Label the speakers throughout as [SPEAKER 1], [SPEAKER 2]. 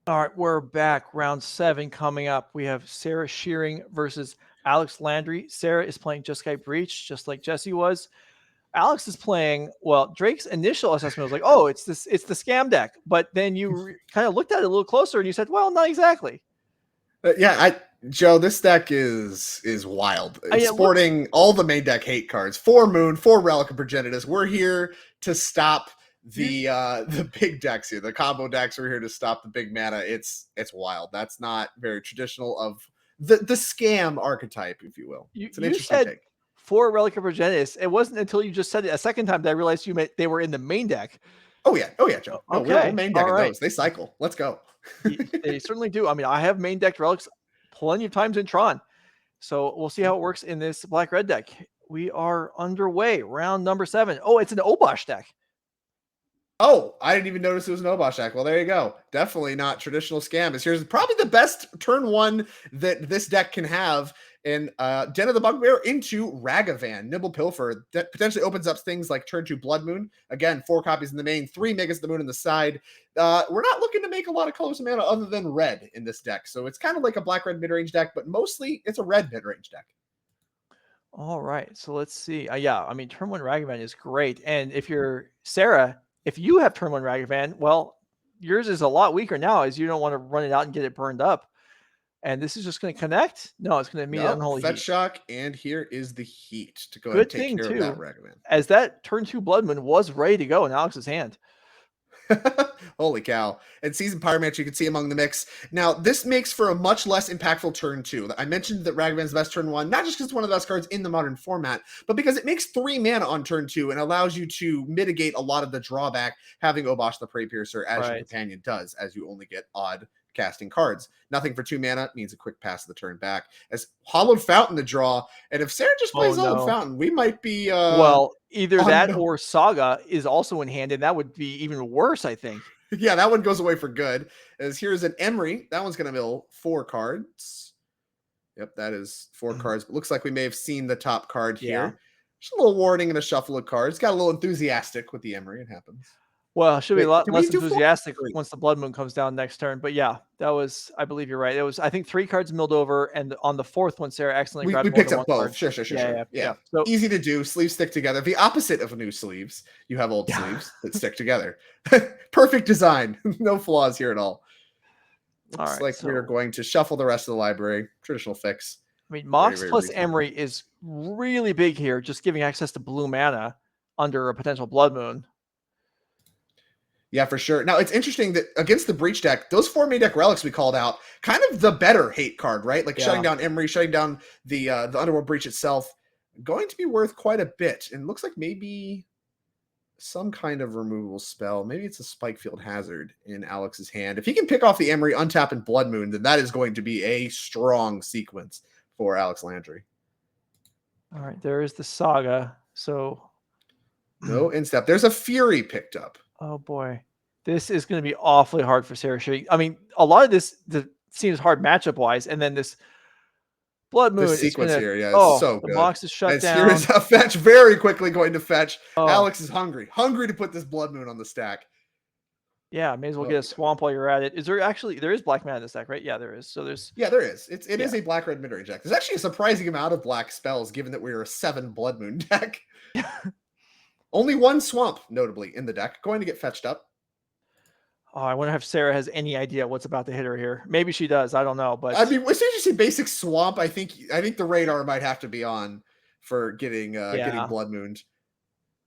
[SPEAKER 1] All right, we're back. Round 7 coming up. We have Sarah Shearing versus Alex Landry. Sarah is playing Jeskai Breach, just like Jesse was. Alex is playing. Well, Drake's initial assessment was like, "Oh, it's the scam deck," but then you kind of looked at it a little closer and you said, "Well, not exactly."
[SPEAKER 2] Joe, this deck is wild. It's
[SPEAKER 1] It
[SPEAKER 2] sporting all the main deck hate cards. 4 Moon, 4 Relic of Progenitus. We're here to stop the big decks here. The combo decks are here to stop the big mana. It's wild. That's not very traditional of the scam archetype, if you will. It's an interesting take.
[SPEAKER 1] 4 Relic of Progenitus. It wasn't until you just said it a second time that I realized you meant they were in the main deck.
[SPEAKER 2] Oh yeah, Joe. No,
[SPEAKER 1] okay,
[SPEAKER 2] we're main deck of those. They cycle. Let's go.
[SPEAKER 1] They certainly do. I mean, I have main decked relics plenty of times in Tron, so we'll see how it works in this black-red deck. We are underway. Round number 7. Oh, it's an Obosh deck.
[SPEAKER 2] Oh, I didn't even notice it was an Obosh deck. Well, there you go. Definitely not traditional scam. Here's probably the best turn 1 that this deck can have in Den of the Bugbear into Ragavan. Nimble Pilferer that potentially opens up things like turn 2 Blood Moon. Again, 4 copies in the main, 3 Megas of the Moon in the side. We're not looking to make a lot of colors of mana other than red in this deck. So it's kind of like a black-red midrange deck, but mostly it's a red midrange deck.
[SPEAKER 1] All right, so let's see. Yeah, I mean, turn 1 Ragavan is great. And if you're Sarah, if you have turn 1 Ragavan, well, yours is a lot weaker now as you don't want to run it out and get it burned up. And this is just going to connect? No, it's going to meet unholy
[SPEAKER 2] Fetch
[SPEAKER 1] heat.
[SPEAKER 2] Shock, and here is the heat to go ahead and take care of that Ragavan.
[SPEAKER 1] As that turn 2 Blood Moon was ready to go in Alex's hand.
[SPEAKER 2] Holy cow. And Seasoned Pyromancer, you can see among the mix. Now, this makes for a much less impactful turn 2. I mentioned that Ragavan's the best turn 1, not just because it's one of the best cards in the modern format, but because it makes 3 mana on turn 2 and allows you to mitigate a lot of the drawback having Obosh the Preypiercer as your companion does, as you only get odd casting cards. Nothing for 2 mana means a quick pass of the turn back. As Hollowed Fountain to draw, and if Sarah just plays Hollowed Fountain, we might be
[SPEAKER 1] well, either that or Saga is also in hand, and that would be even worse, I think.
[SPEAKER 2] Yeah, that one goes away for good. As here's an Emery. That one's going to mill 4 cards. Yep, that is 4 cards. But looks like we may have seen the top card here. Just a little warning and a shuffle of cards. Got a little enthusiastic with the Emery. It happens.
[SPEAKER 1] Well, should be a lot less enthusiastic once the Blood Moon comes down next turn. But yeah, that was, I believe you're right. It was, I think, 3 cards milled over, and on the 4th one, Sarah accidentally grabbed
[SPEAKER 2] we picked up both.
[SPEAKER 1] Card.
[SPEAKER 2] Sure. Yeah. So easy to do. Sleeves stick together. The opposite of new sleeves. You have old sleeves that stick together. Perfect design. No flaws here at all. Looks like we are going to shuffle the rest of the library. Traditional fix.
[SPEAKER 1] I mean, Mox plus Emery is really big here, just giving access to blue mana under a potential Blood Moon.
[SPEAKER 2] Yeah, for sure. Now, it's interesting that against the Breach deck, those 4 main deck relics we called out, kind of the better hate card, right? Like shutting down Emery, shutting down the Underworld Breach itself, going to be worth quite a bit. And looks like maybe some kind of removal spell. Maybe it's a Spikefield Hazard in Alex's hand. If he can pick off the Emery, untap, and Blood Moon, then that is going to be a strong sequence for Alex Landry.
[SPEAKER 1] All right, there is the Saga. So
[SPEAKER 2] no instep. There's a Fury picked up.
[SPEAKER 1] Oh boy, this is going to be awfully hard for Sarah Shearing. I mean, a lot of this seems hard matchup wise, and then this Blood Moon
[SPEAKER 2] this sequence
[SPEAKER 1] is
[SPEAKER 2] here, it's so good.
[SPEAKER 1] The Mox is shut down.
[SPEAKER 2] Here is a fetch, very quickly going to fetch. Alex is hungry to put this Blood Moon on the stack.
[SPEAKER 1] Yeah, may as well get a swamp while you're at it. Is there actually there is black mana in this deck, right? Yeah, there is. So there's
[SPEAKER 2] there is. It is a black-red midrange deck. There's actually a surprising amount of black spells, given that we are a 7 Blood Moon deck. Only 1 swamp, notably, in the deck. Going to get fetched up.
[SPEAKER 1] Oh, I wonder if Sarah has any idea what's about to hit her here. Maybe she does. I don't know. But
[SPEAKER 2] I mean, as soon as you see basic swamp, I think the radar might have to be on for getting Blood Mooned.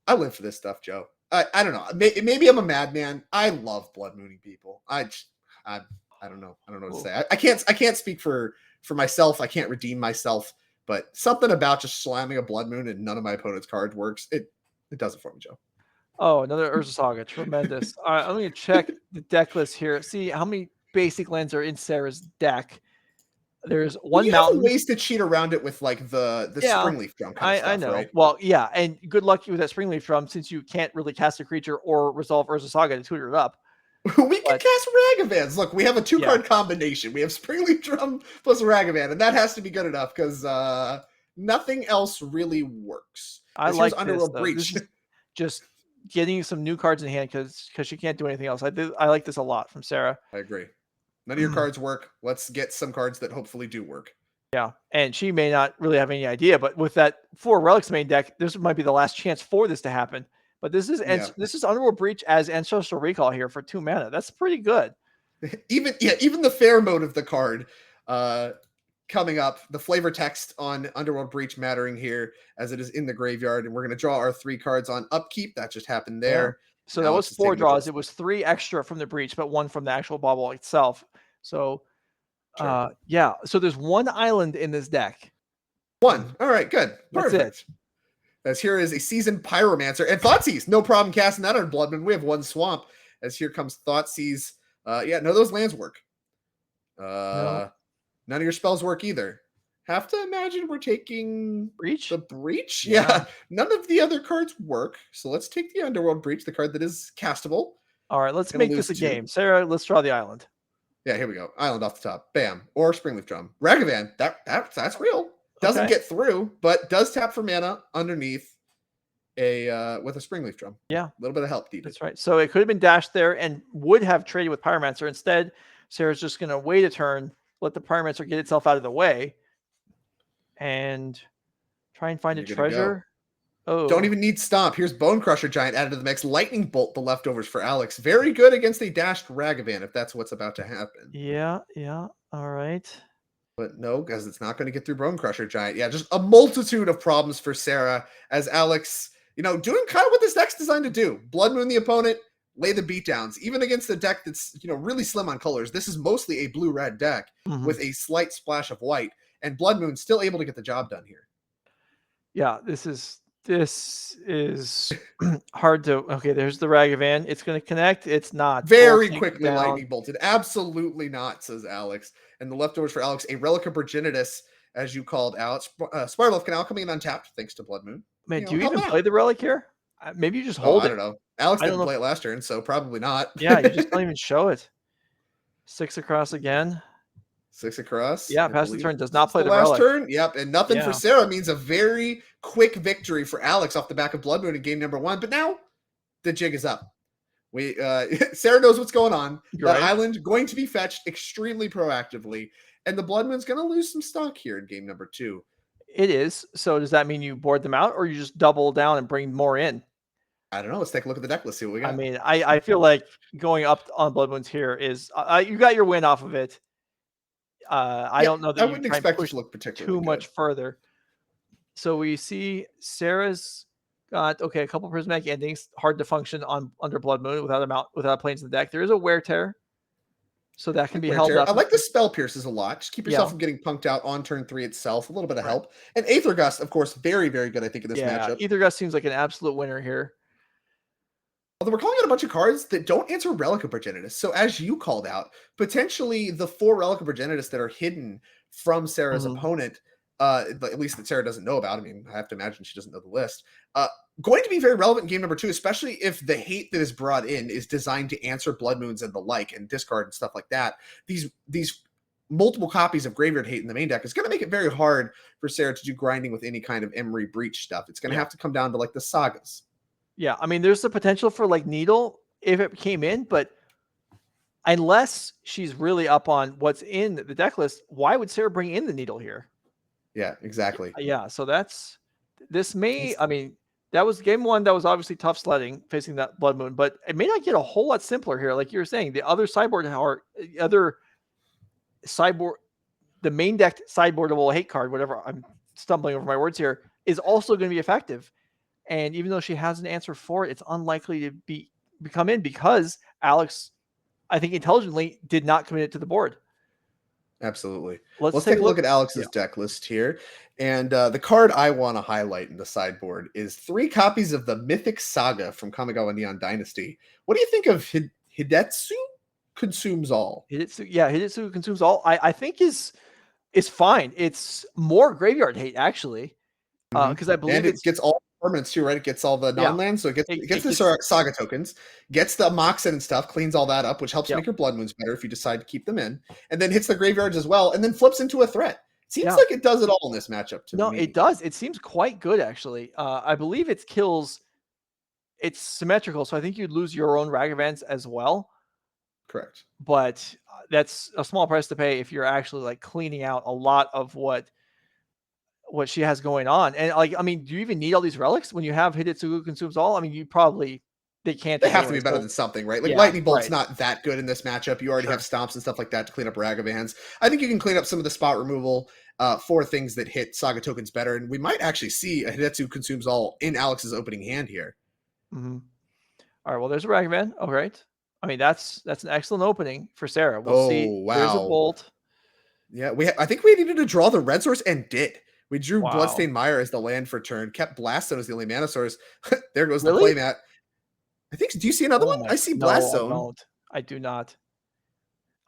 [SPEAKER 2] I live for this stuff, Joe. I don't know. Maybe I'm a madman. I love Blood Mooning people. I don't know. I don't know what to say. I can't speak for myself. I can't redeem myself. But something about just slamming a Blood Moon and none of my opponent's cards works. It does it for me, Joe.
[SPEAKER 1] Oh, another Urza Saga. Tremendous. All right, I'm going to check the deck list here. See how many basic lands are in Sarah's deck. There's one mountain.
[SPEAKER 2] Ways to cheat around it with like the Springleaf Drum kind of stuff,
[SPEAKER 1] I know.
[SPEAKER 2] Right?
[SPEAKER 1] Well, yeah, and good luck with that Springleaf Drum since you can't really cast a creature or resolve Urza Saga to tutor it up.
[SPEAKER 2] We can cast Ragavans. Look, we have a 2-card combination. We have Springleaf Drum plus Ragavan, and that has to be good enough because nothing else really works.
[SPEAKER 1] I like
[SPEAKER 2] Underworld Breach.
[SPEAKER 1] Just getting some new cards in hand because she can't do anything else. I like this a lot from Sarah.
[SPEAKER 2] I agree. None of your cards work. Let's get some cards that hopefully do work.
[SPEAKER 1] Yeah, and she may not really have any idea, but with that 4 relics main deck, this might be the last chance for this to happen. But this is this is Underworld Breach as Ancestral Recall here for 2 mana. That's pretty good.
[SPEAKER 2] Even the fair mode of the card coming up, the flavor text on Underworld Breach mattering here as it is in the graveyard, and we're going to draw our 3 cards on upkeep. That just happened there.
[SPEAKER 1] Yeah. So that was 4 draws. It was 3 extra from the Breach, but 1 from the actual bubble itself. So yeah, so there's 1 island in this deck.
[SPEAKER 2] 1. All right, good. Perfect. As here is a Seasoned Pyromancer and Thoughtseize. No problem casting that on Bloodman. We have 1 swamp. As here comes Thoughtseize. Yeah, none of those lands work. No. None of your spells work either. Have to imagine we're taking
[SPEAKER 1] Breach?
[SPEAKER 2] The Breach? Yeah. None of the other cards work. So let's take the Underworld Breach, the card that is castable.
[SPEAKER 1] All right, let's make this a game. Sarah, let's draw the island.
[SPEAKER 2] Yeah, here we go. Island off the top. Bam. Or Springleaf Drum. Ragavan. That's real. Doesn't get through, but does tap for mana underneath with a Springleaf Drum.
[SPEAKER 1] Yeah.
[SPEAKER 2] A little bit of help needed.
[SPEAKER 1] That's right. So it could have been dashed there and would have traded with Pyromancer. Instead, Sarah's just going to wait a turn, let the Pyromancer get itself out of the way, and try and find a treasure.
[SPEAKER 2] Oh, don't even need Stomp. Here's Bonecrusher Giant added to the mix. Lightning Bolt, the leftovers for Alex. Very good against a dashed Ragavan, if that's what's about to happen.
[SPEAKER 1] Yeah. All right.
[SPEAKER 2] But no, because it's not going to get through Bonecrusher Giant. Yeah, just a multitude of problems for Sarah as Alex, doing kind of what this deck's designed to do. Blood Moon the opponent, lay the beatdowns. Even against a deck that's, really slim on colors. This is mostly a blue-red deck with a slight splash of white. And Blood Moon's still able to get the job done here.
[SPEAKER 1] Yeah, this is hard to... Okay, there's the Ragavan. It's going to connect. It's not.
[SPEAKER 2] Very quickly lightning bolted. Absolutely not, says Alex. And the leftovers for Alex, a Relic of Progenitus, as you called out. Spiral Canal coming in untapped, thanks to Blood Moon.
[SPEAKER 1] Man, do you even play the Relic here? Maybe you just hold it.
[SPEAKER 2] I don't know. Alex didn't play it last turn, so probably not.
[SPEAKER 1] Yeah, you just don't even show it. 6 across again.
[SPEAKER 2] 6 across.
[SPEAKER 1] Yeah, pass the turn. Does not play the
[SPEAKER 2] last
[SPEAKER 1] Relic.
[SPEAKER 2] Turn. Yep, and nothing for Sarah means a very quick victory for Alex off the back of Blood Moon in game number 1. But now the jig is up. Sarah knows what's going on. Island going to be fetched extremely proactively, and the Blood Moon's going to lose some stock here in game number 2.
[SPEAKER 1] It is. So does that mean you board them out, or you just double down and bring more in?
[SPEAKER 2] I don't know. Let's take a look at the deck. Let's see what we got.
[SPEAKER 1] I mean, I feel like going up on Blood Moons here is you got your win off of it. I don't know that
[SPEAKER 2] I wouldn't expect it to look particularly
[SPEAKER 1] too much further. So we see Sarah's got a couple prismatic endings, hard to function under Blood Moon without planes in the deck. There is a Wear Tear, so that can be held up.
[SPEAKER 2] I like the Spell Pierces a lot. Just keep yourself from getting punked out on turn 3 itself. A little bit of help. And Aether Gust, of course, very, very good, I think, in this matchup.
[SPEAKER 1] Aether Gust seems like an absolute winner here.
[SPEAKER 2] Although we're calling out a bunch of cards that don't answer Relic of Progenitus. So as you called out, potentially the 4 Relic of Progenitus that are hidden from Sarah's opponent, at least that Sarah doesn't know about. I mean, I have to imagine she doesn't know the list. Going to be very relevant in game number 2, especially if the hate that is brought in is designed to answer Blood Moons and the like, and discard and stuff like that. These multiple copies of Graveyard Hate in the main deck is going to make it very hard for Sarah to do grinding with any kind of Emery Breach stuff. It's going to have to come down to like the sagas.
[SPEAKER 1] Yeah, I mean, there's the potential for like Needle if it came in, but unless she's really up on what's in the deck list, why would Sarah bring in the Needle here?
[SPEAKER 2] Yeah, exactly.
[SPEAKER 1] Yeah, so I mean, that was game 1. That was obviously tough sledding facing that Blood Moon, but it may not get a whole lot simpler here. Like you were saying, the main deck sideboardable hate card, whatever, I'm stumbling over my words here, is also going to be effective. And even though she has an answer for it, it's unlikely to come in because Alex, I think intelligently, did not commit it to the board.
[SPEAKER 2] Absolutely. Let's take a look at Alex's deck list here. And the card I want to highlight in the sideboard is 3 copies of the Mythic Saga from Kamigawa Neon Dynasty. What do you think of Hidetsugu Consumes All?
[SPEAKER 1] Hidetsugu Consumes All, I think is fine. It's more Graveyard Hate, actually. Because I believe
[SPEAKER 2] it gets all permanents too, right? It gets all the non-lands, so it gets the Saga tokens, gets the Mox and stuff, cleans all that up, which helps make your Blood Moons better if you decide to keep them in, and then hits the graveyards as well, and then flips into a threat. Seems like it does it all in this matchup to me.
[SPEAKER 1] No, it does. It seems quite good, actually. I believe it kills... It's symmetrical, so I think you'd lose your own Ragavans as well.
[SPEAKER 2] Correct.
[SPEAKER 1] But that's a small price to pay if you're actually like cleaning out a lot of what she has going on. And like, I mean, do you even need all these relics when you have Hidetsugu Consumes All? I mean, they can't
[SPEAKER 2] They
[SPEAKER 1] take
[SPEAKER 2] have to
[SPEAKER 1] anyway.
[SPEAKER 2] be better
[SPEAKER 1] So,
[SPEAKER 2] than something, right? Like
[SPEAKER 1] yeah,
[SPEAKER 2] Lightning Bolt's
[SPEAKER 1] right.
[SPEAKER 2] not that good in this matchup. You already
[SPEAKER 1] Sure.
[SPEAKER 2] have stomps and stuff like that to clean up Ragavans. I think you can clean up some of the spot removal for things that hit Saga tokens better, and we might actually see a Hidetsugu Consumes All in Alex's opening hand here.
[SPEAKER 1] Mm-hmm. All right. Well, there's a Ragavan. All right. I mean, that's an excellent opening for Sarah. We'll see.
[SPEAKER 2] Oh,
[SPEAKER 1] There's a
[SPEAKER 2] wow.
[SPEAKER 1] bolt.
[SPEAKER 2] Yeah, I think we needed to draw the red source and did. We drew
[SPEAKER 1] Wow.
[SPEAKER 2] Bloodstained Mire as the land for turn, kept Blaststone as the only mana source. There goes
[SPEAKER 1] Really?
[SPEAKER 2] the playmat. I think. Do you see another one? I see
[SPEAKER 1] No,
[SPEAKER 2] Blaststone.
[SPEAKER 1] I don't. I do not.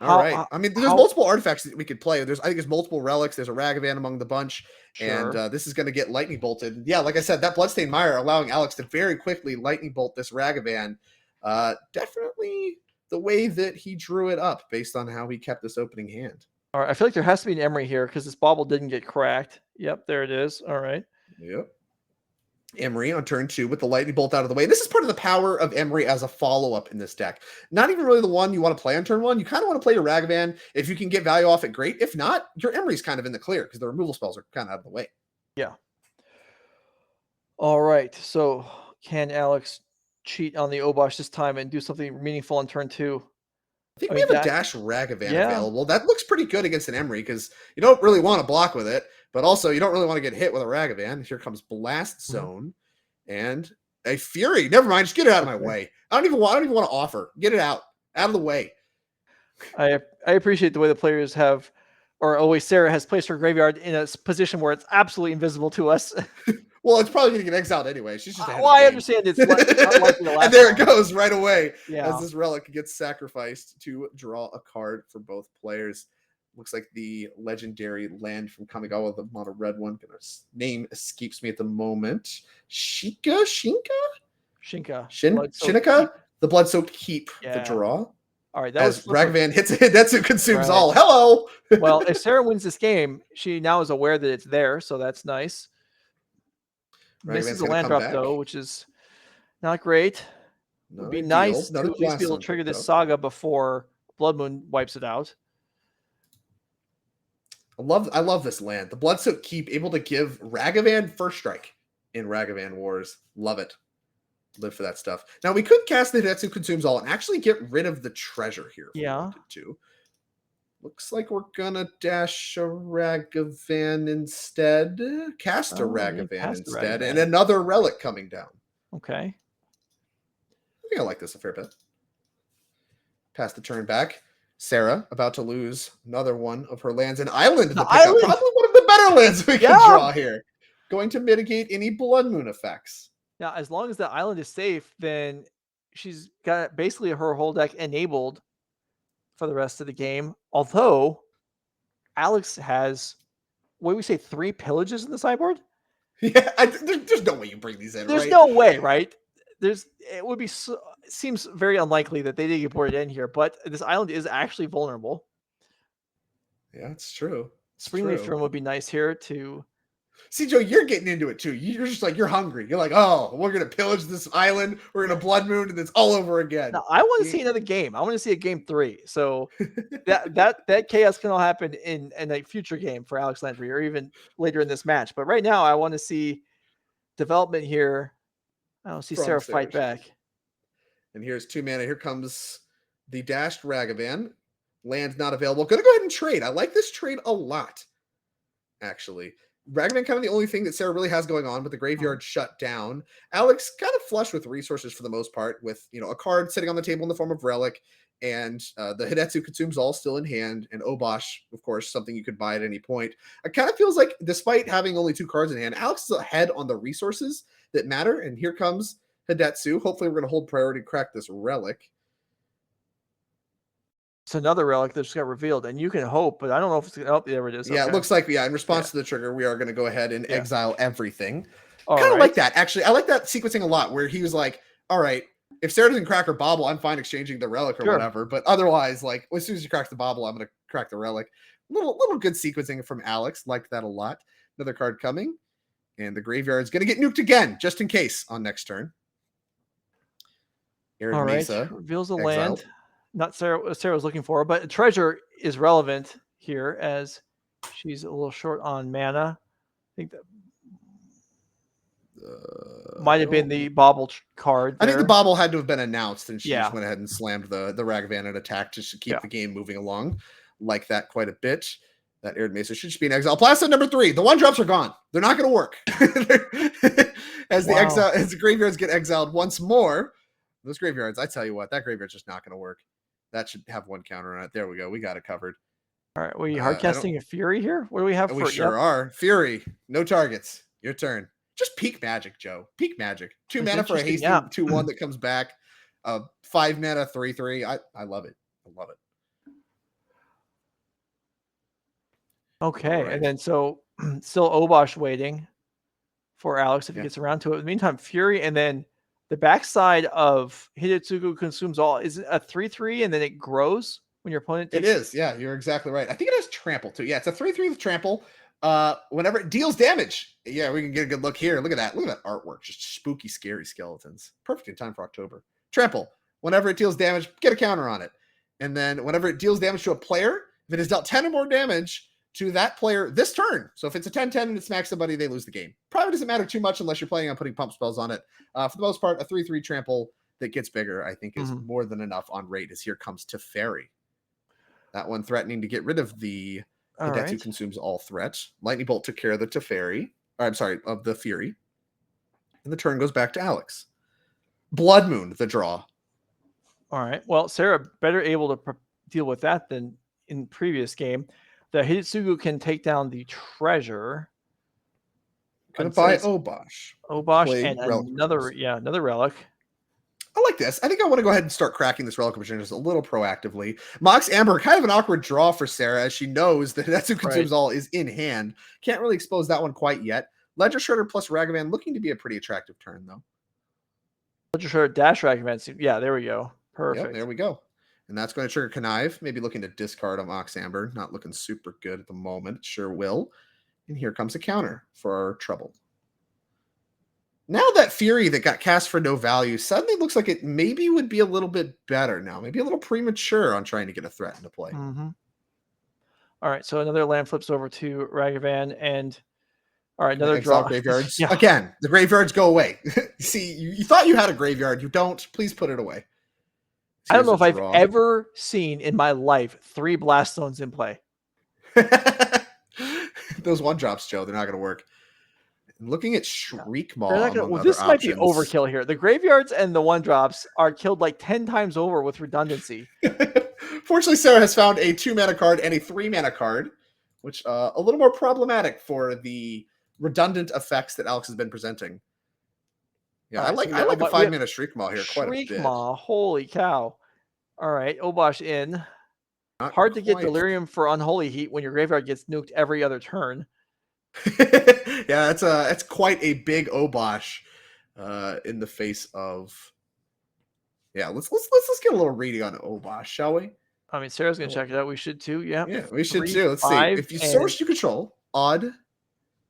[SPEAKER 2] All right. I mean, there's multiple artifacts that we could play. I think there's multiple relics. There's a Ragavan among the bunch,
[SPEAKER 1] Sure.
[SPEAKER 2] and this is going to get lightning bolted. Yeah, like I said, that Bloodstained Mire allowing Alex to very quickly lightning bolt this Ragavan. Definitely the way that he drew it up based on how he kept this opening hand.
[SPEAKER 1] All right. I feel like there has to be an Emery here because this bauble didn't get cracked. Yep, there it is. All right.
[SPEAKER 2] Yep. Emery on turn 2 with the lightning bolt out of the way. This is part of the power of Emery as a follow-up in this deck. Not even really the one you want to play on turn 1. You kind of want to play your Ragavan. If you can get value off it, great. If not, your Emery's kind of in the clear because the removal spells are kind of out of the way.
[SPEAKER 1] Yeah. All right. So can Alex cheat on the Obosh this time and do something meaningful on turn 2?
[SPEAKER 2] I think we have a Dash Ragavan available. That looks pretty good against an Emery because you don't really want to block with it, but also you don't really want to get hit with a Ragavan. Here comes Blast Zone and a Fury. Never mind, just get it out of my way. I don't even want to offer. Get it out of the way.
[SPEAKER 1] I appreciate the way the players have, or always Sarah has placed her graveyard in a position where it's absolutely invisible to us.
[SPEAKER 2] Well, it's probably going to get exiled anyway. She's just ahead
[SPEAKER 1] I understand it's not likely to last.
[SPEAKER 2] And there it goes right away
[SPEAKER 1] as
[SPEAKER 2] this relic gets sacrificed to draw a card for both players. Looks like the legendary land from Kamigawa, the mono red one. Name escapes me at the moment. Shinka? Shinka? The Bloodsoaked Keep, the draw.
[SPEAKER 1] All right,
[SPEAKER 2] as Ragavan hits it, that's who consumes all. Hello!
[SPEAKER 1] Well, if Sarah wins this game, she now is aware that it's there, so that's nice. Misses a land drop though, which is not great. It would be nice to at least be able to trigger this saga before Blood Moon wipes it out.
[SPEAKER 2] I love this land. The Bloodsoaked Keep, able to give Ragavan first strike in Ragavan Wars. Love it. Live for that stuff. Now we could cast the Hidetsugu Consumes All and actually get rid of the treasure here. If we wanted to. Looks like we're gonna dash a Ragavan instead. Cast a Ragavan instead, and another relic coming down.
[SPEAKER 1] Okay.
[SPEAKER 2] I think I like this a fair bit. Pass the turn back. Sarah about to lose another one of her lands. An island. Probably one of the better lands we can draw here. Going to mitigate any Blood Moon effects.
[SPEAKER 1] Now, as long as the island is safe, then she's got basically her whole deck enabled for the rest of the game. Although Alex has, what do we say, 3 pillages in the sideboard?
[SPEAKER 2] Yeah, there's no way you bring these in.
[SPEAKER 1] There's no way, right? Seems very unlikely that they did get boarded in here, but this island is actually vulnerable.
[SPEAKER 2] Yeah, it's true.
[SPEAKER 1] Springleaf Throne would be nice here to.
[SPEAKER 2] See, Joe, you're getting into it too. You're just like, you're hungry. You're like, oh, we're going to pillage this island. We're going to Blood Moon and it's all over again.
[SPEAKER 1] Now, I want to see another game. I want to see a game 3. So that chaos can all happen in a future game for Alex Landry or even later in this match. But right now, I want to see development here. I don't see Sarah fight back.
[SPEAKER 2] And here's 2 mana. Here comes the dashed Ragavan. Land not available. Going to go ahead and trade. I like this trade a lot, actually. Ragavan kind of the only thing that Sarah really has going on, but the graveyard shut down. Alex kind of flush with resources for the most part, with a card sitting on the table in the form of relic, and the Hidetsugu Consumes All still in hand, and Obosh, of course, something you could buy at any point. It kind of feels like, despite having only 2 cards in hand, Alex is ahead on the resources that matter. And here comes Hidetsugu. Hopefully, we're going to hold priority, crack this relic.
[SPEAKER 1] It's another relic that just got revealed, and you can hope, but I don't know if it's going to help. There it is.
[SPEAKER 2] Yeah, it looks like, in response to the trigger, we are going to go ahead and exile everything. Kind of like that, actually. I like that sequencing a lot, where he was like, all right, if Sarah doesn't crack her bauble, I'm fine exchanging the relic or whatever. But otherwise, like, as soon as you crack the bauble, I'm going to crack the relic. Little good sequencing from Alex. Liked that a lot. Another card coming. And the graveyard is going to get nuked again, just in case, on next turn. Arid Mesa
[SPEAKER 1] reveals a land. not Sarah was looking for, but treasure is relevant here as she's a little short on mana. I think that might have been the bobble card there.
[SPEAKER 2] I think the bobble had to have been announced, and she
[SPEAKER 1] Yeah.
[SPEAKER 2] just went ahead and slammed the Ragavan and attack just to keep the game moving along. Like that quite a bit. That Arid Mesa should just be an exile. Plastic number 3. The 1-drops are gone. They're not going to work. As the graveyards get exiled once more. Those graveyards, I tell you what, that graveyard's just not going to work. That should have 1 counter on it. There we go. We got it covered.
[SPEAKER 1] All right. We hard casting a Fury here? What do we have?
[SPEAKER 2] We sure are. Fury. No targets. Your turn. Just peak magic, Joe. Peak magic. 2 mana for a hasty 2/1 that comes back. 5 mana 3/3. I love it. I love it.
[SPEAKER 1] Okay, and then so still Obosh waiting for Alex if he gets around to it. In the meantime, Fury, and then the backside of Hidetsugu Consumes All is a 3/3, and then it grows when your opponent takes
[SPEAKER 2] it. Is, yeah, you're exactly right. I think it has trample too. Yeah, it's a 3/3 with trample. Whenever it deals damage, yeah, we can get a good look here. Look at that. Look at that artwork. Just spooky, scary skeletons. Perfect in time for October. Trample. Whenever it deals damage, get a counter on it. And then whenever it deals damage to a player, if it has dealt 10 or more damage to that player this turn. So if it's a 10-10 and it smacks somebody, they lose the game. Probably doesn't matter too much unless you're planning on putting pump spells on it. For the most part, a 3/3 trample that gets bigger, I think, is more than enough on rate, as here comes Teferi. That one threatening to get rid of the Hidetsugu Consumes All threat. Lightning Bolt took care of the Teferi. Of the Fury. And the turn goes back to Alex. Blood Moon, the draw.
[SPEAKER 1] All right. Well, Sarah better able to deal with that than in previous game. The Hidetsugu can take down the treasure.
[SPEAKER 2] Gonna buy Obosh.
[SPEAKER 1] And another relic.
[SPEAKER 2] I like this. I think I want to go ahead and start cracking this Relic of Progenitus a little proactively. Mox Amber, kind of an awkward draw for Sarah, as she knows that Hidetsugu Consumes All is in hand. Can't really expose that one quite yet. Ledger Shredder plus Ragavan looking to be a pretty attractive turn, though.
[SPEAKER 1] Ledger Shredder dash Ragavan. Yeah, there we go. Perfect.
[SPEAKER 2] Yep, there we go. And that's going to trigger Connive. Maybe looking to discard a Mox Amber. Not looking super good at the moment. Sure will. And here comes a counter for our trouble. Now that Fury that got cast for no value suddenly looks like it maybe would be a little bit better now. Maybe a little premature on trying to get a threat into play.
[SPEAKER 1] All right, so another land flips over to Ragavan, and all right, another draw.
[SPEAKER 2] Graveyards. Again, the graveyards go away. See, you thought you had a graveyard. You don't. Please put it away.
[SPEAKER 1] I don't know if I've ever seen in my life 3 Blast Zones in play.
[SPEAKER 2] Those 1-drops, Joe, they're not going to work. Looking at Shriekmaw.
[SPEAKER 1] This might be overkill here. The graveyards and the 1-drops are killed like 10 times over with redundancy.
[SPEAKER 2] Fortunately, Sarah has found a 2-mana card and a 3-mana card, which a little more problematic for the redundant effects that Alex has been presenting. Yeah, I like a 5-mana Shriekmaw here quite a bit.
[SPEAKER 1] Shriekmaw, holy cow. All right, Obosh in. Hard to get Delirium for Unholy Heat when your graveyard gets nuked every other turn.
[SPEAKER 2] Yeah, that's quite a big Obosh in the face of. Yeah, let's get a little reading on Obosh, shall we?
[SPEAKER 1] I mean, Sarah's gonna check it out. We should too. Yeah,
[SPEAKER 2] we should too. Let's see. If you source, you control odd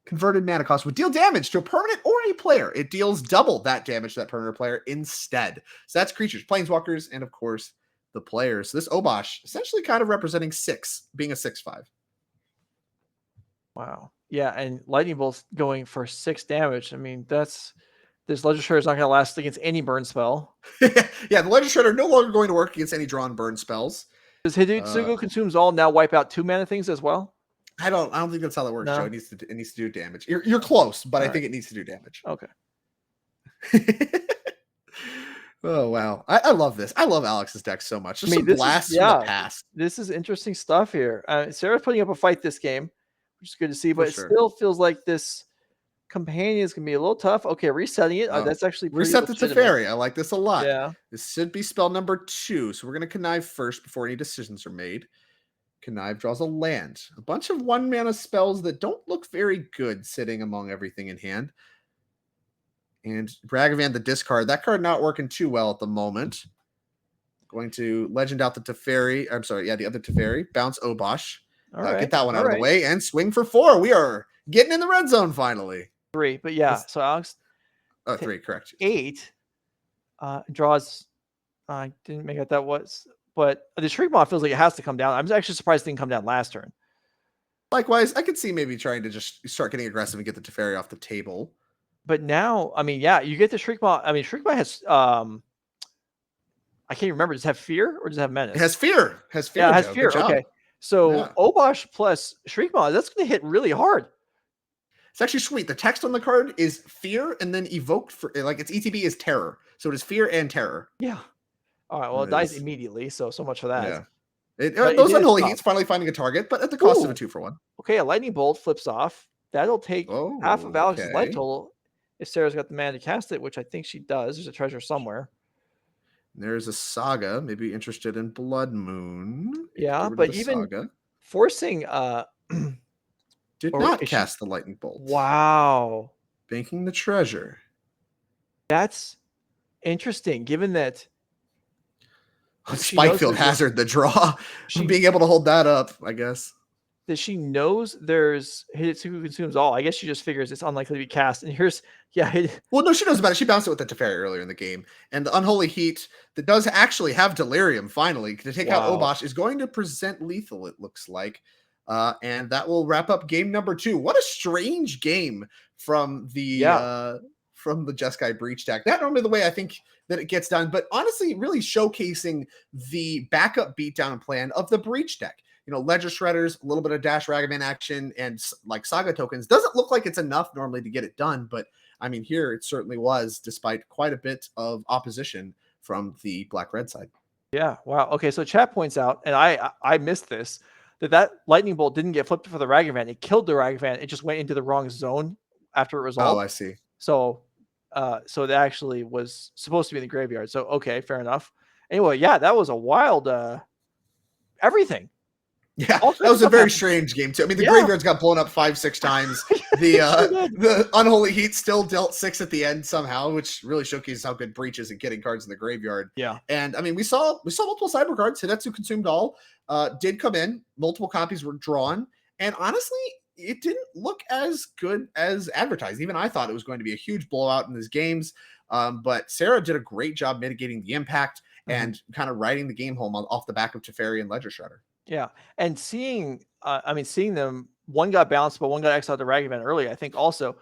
[SPEAKER 2] converted mana cost would deal damage to a permanent or a player. It deals double that damage to that permanent player instead. So that's creatures, planeswalkers, and of course the players. So this Obosh essentially kind of representing 6, being a 6/5.
[SPEAKER 1] Wow. Yeah, and Lightning Bolt's going for 6 damage. I mean, this Ledger Shredder is not going to last against any burn spell.
[SPEAKER 2] Yeah, the Ledger Shredder no longer going to work against any drawn burn spells.
[SPEAKER 1] Does Hidetsugu Consumes All now wipe out 2 mana things as well?
[SPEAKER 2] I don't think that's how that works, Joe. It needs to do damage. You're close, but I think it needs to do damage.
[SPEAKER 1] Okay.
[SPEAKER 2] Oh wow. I love this. I love Alex's deck so much. Just some blasts from the past.
[SPEAKER 1] This is interesting stuff here. Sarah's putting up a fight this game, which is good to see, but it still feels like this companion is gonna be a little tough. Okay, resetting it. That's actually
[SPEAKER 2] reset the Teferi. I like this a lot.
[SPEAKER 1] Yeah.
[SPEAKER 2] This should be spell number 2. So we're gonna connive first before any decisions are made. Connive draws a land. A bunch of 1-mana spells that don't look very good sitting among everything in hand. And Ragavan, the discard. That card not working too well at the moment. Going to legend out the Teferi. I'm sorry, the other Teferi. Bounce Obosh. Get that one out of the way and swing for 4. We are getting in the red zone finally.
[SPEAKER 1] 3, but yeah. So Alex.
[SPEAKER 2] 3, correct.
[SPEAKER 1] 8 draws. I didn't make out that was But the Shriekmaw feels like it has to come down. I'm actually surprised it didn't come down last turn.
[SPEAKER 2] Likewise, I could see maybe trying to just start getting aggressive and get the Teferi off the table.
[SPEAKER 1] But now, I mean, yeah, you get the Shriekmaw. I mean, Shriekmaw has I can't remember. Does it have fear or does it have menace?
[SPEAKER 2] It has fear. Has fear.
[SPEAKER 1] Yeah, it has
[SPEAKER 2] Joe.
[SPEAKER 1] fear.
[SPEAKER 2] Good job.
[SPEAKER 1] Okay. So
[SPEAKER 2] Yeah.
[SPEAKER 1] Obosh plus Shriekmaw, that's going to hit really hard.
[SPEAKER 2] It's actually sweet. The text on the card is fear and then evoked for like its ETB is terror. So it is fear and terror.
[SPEAKER 1] Yeah. All right. Well, it dies immediately. So much for that.
[SPEAKER 2] Yeah. Those unholy heats finally finding a target, but at the cost of a 2-for-1.
[SPEAKER 1] Okay. A lightning bolt flips off. That'll take half of Alex's life total if Sarah's got the mana to cast it, which I think she does. There's a treasure somewhere.
[SPEAKER 2] There's a Saga, maybe interested in Blood Moon.
[SPEAKER 1] Yeah, but even Saga. Forcing
[SPEAKER 2] did not cast the lightning bolt.
[SPEAKER 1] Wow.
[SPEAKER 2] Banking the treasure.
[SPEAKER 1] That's interesting, given that
[SPEAKER 2] Spikefield Hazard the draw. Being able to hold that up, I guess.
[SPEAKER 1] That she knows there's Hidetsugu Consumes All. I guess she just figures it's unlikely to be cast. And here's,
[SPEAKER 2] well, no, she knows about it. She bounced it with the Teferi earlier in the game. And the Unholy Heat that does actually have Delirium finally to take out Obosh is going to present lethal, it looks like. And that will wrap up game number 2. What a strange game from the Jeskai Breach deck. Not normally the way I think that it gets done, but honestly, really showcasing the backup beatdown plan of the Breach deck. You know, Ledger Shredders, a little bit of Dash Ragavan action, and like Saga tokens. Doesn't look like it's enough normally to get it done, but I mean, here it certainly was, despite quite a bit of opposition from the Black-Red side.
[SPEAKER 1] Yeah, wow. Okay, so chat points out, and I missed this, that lightning bolt didn't get flipped for the Ragavan. It killed the Ragavan. It just went into the wrong zone after it resolved.
[SPEAKER 2] Oh, I see.
[SPEAKER 1] So that actually was supposed to be in the graveyard. So okay, fair enough. Anyway, yeah, that was a wild everything.
[SPEAKER 2] Yeah, that was a very strange game too. I mean, the graveyards got blown up 5-6 times. The Unholy Heat still dealt 6 at the end somehow, which really showcases how good Breach is at getting cards in the graveyard.
[SPEAKER 1] Yeah,
[SPEAKER 2] and I mean, we saw multiple cyber cards. Hidetsugu Consumed All did come in. Multiple copies were drawn, and honestly, it didn't look as good as advertised. Even I thought it was going to be a huge blowout in these games. But Sarah did a great job mitigating the impact and kind of riding the game home off the back of Teferi and Ledger Shredder.
[SPEAKER 1] Yeah, and seeing them, one got bounced, but one got exiled to Ragavan early, I think also.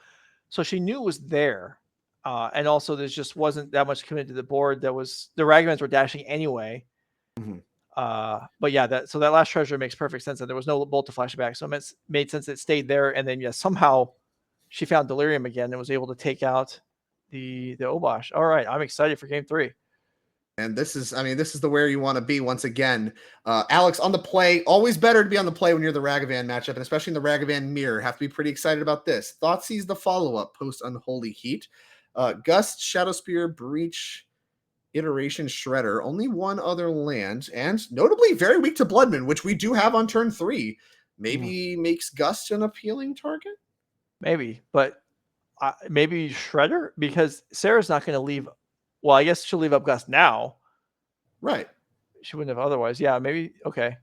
[SPEAKER 1] So she knew it was there. And also there just wasn't that much committed to the board. The Ragavans were dashing anyway. But yeah, so that last treasure makes perfect sense. And there was no bolt to flash back. So it made sense that it stayed there. And then somehow she found Delirium again and was able to take out the Obosh. All right, I'm excited for game 3.
[SPEAKER 2] And this is the where you want to be once again. Alex on the play. Always better to be on the play when you're the Ragavan matchup, and especially in the Ragavan mirror. Have to be pretty excited about this. Thoughtseize the follow-up post Unholy Heat. Gust, Shadowspear, Breach, Iteration, Shredder. Only one other land, and notably very weak to Bloodman, which we do have on turn 3. Maybe makes Gust an appealing target?
[SPEAKER 1] Maybe, but maybe Shredder? Because Sarah's not going to leave. Well, I guess she'll leave up Gust now.
[SPEAKER 2] Right.
[SPEAKER 1] She wouldn't have otherwise. Yeah, maybe. Okay.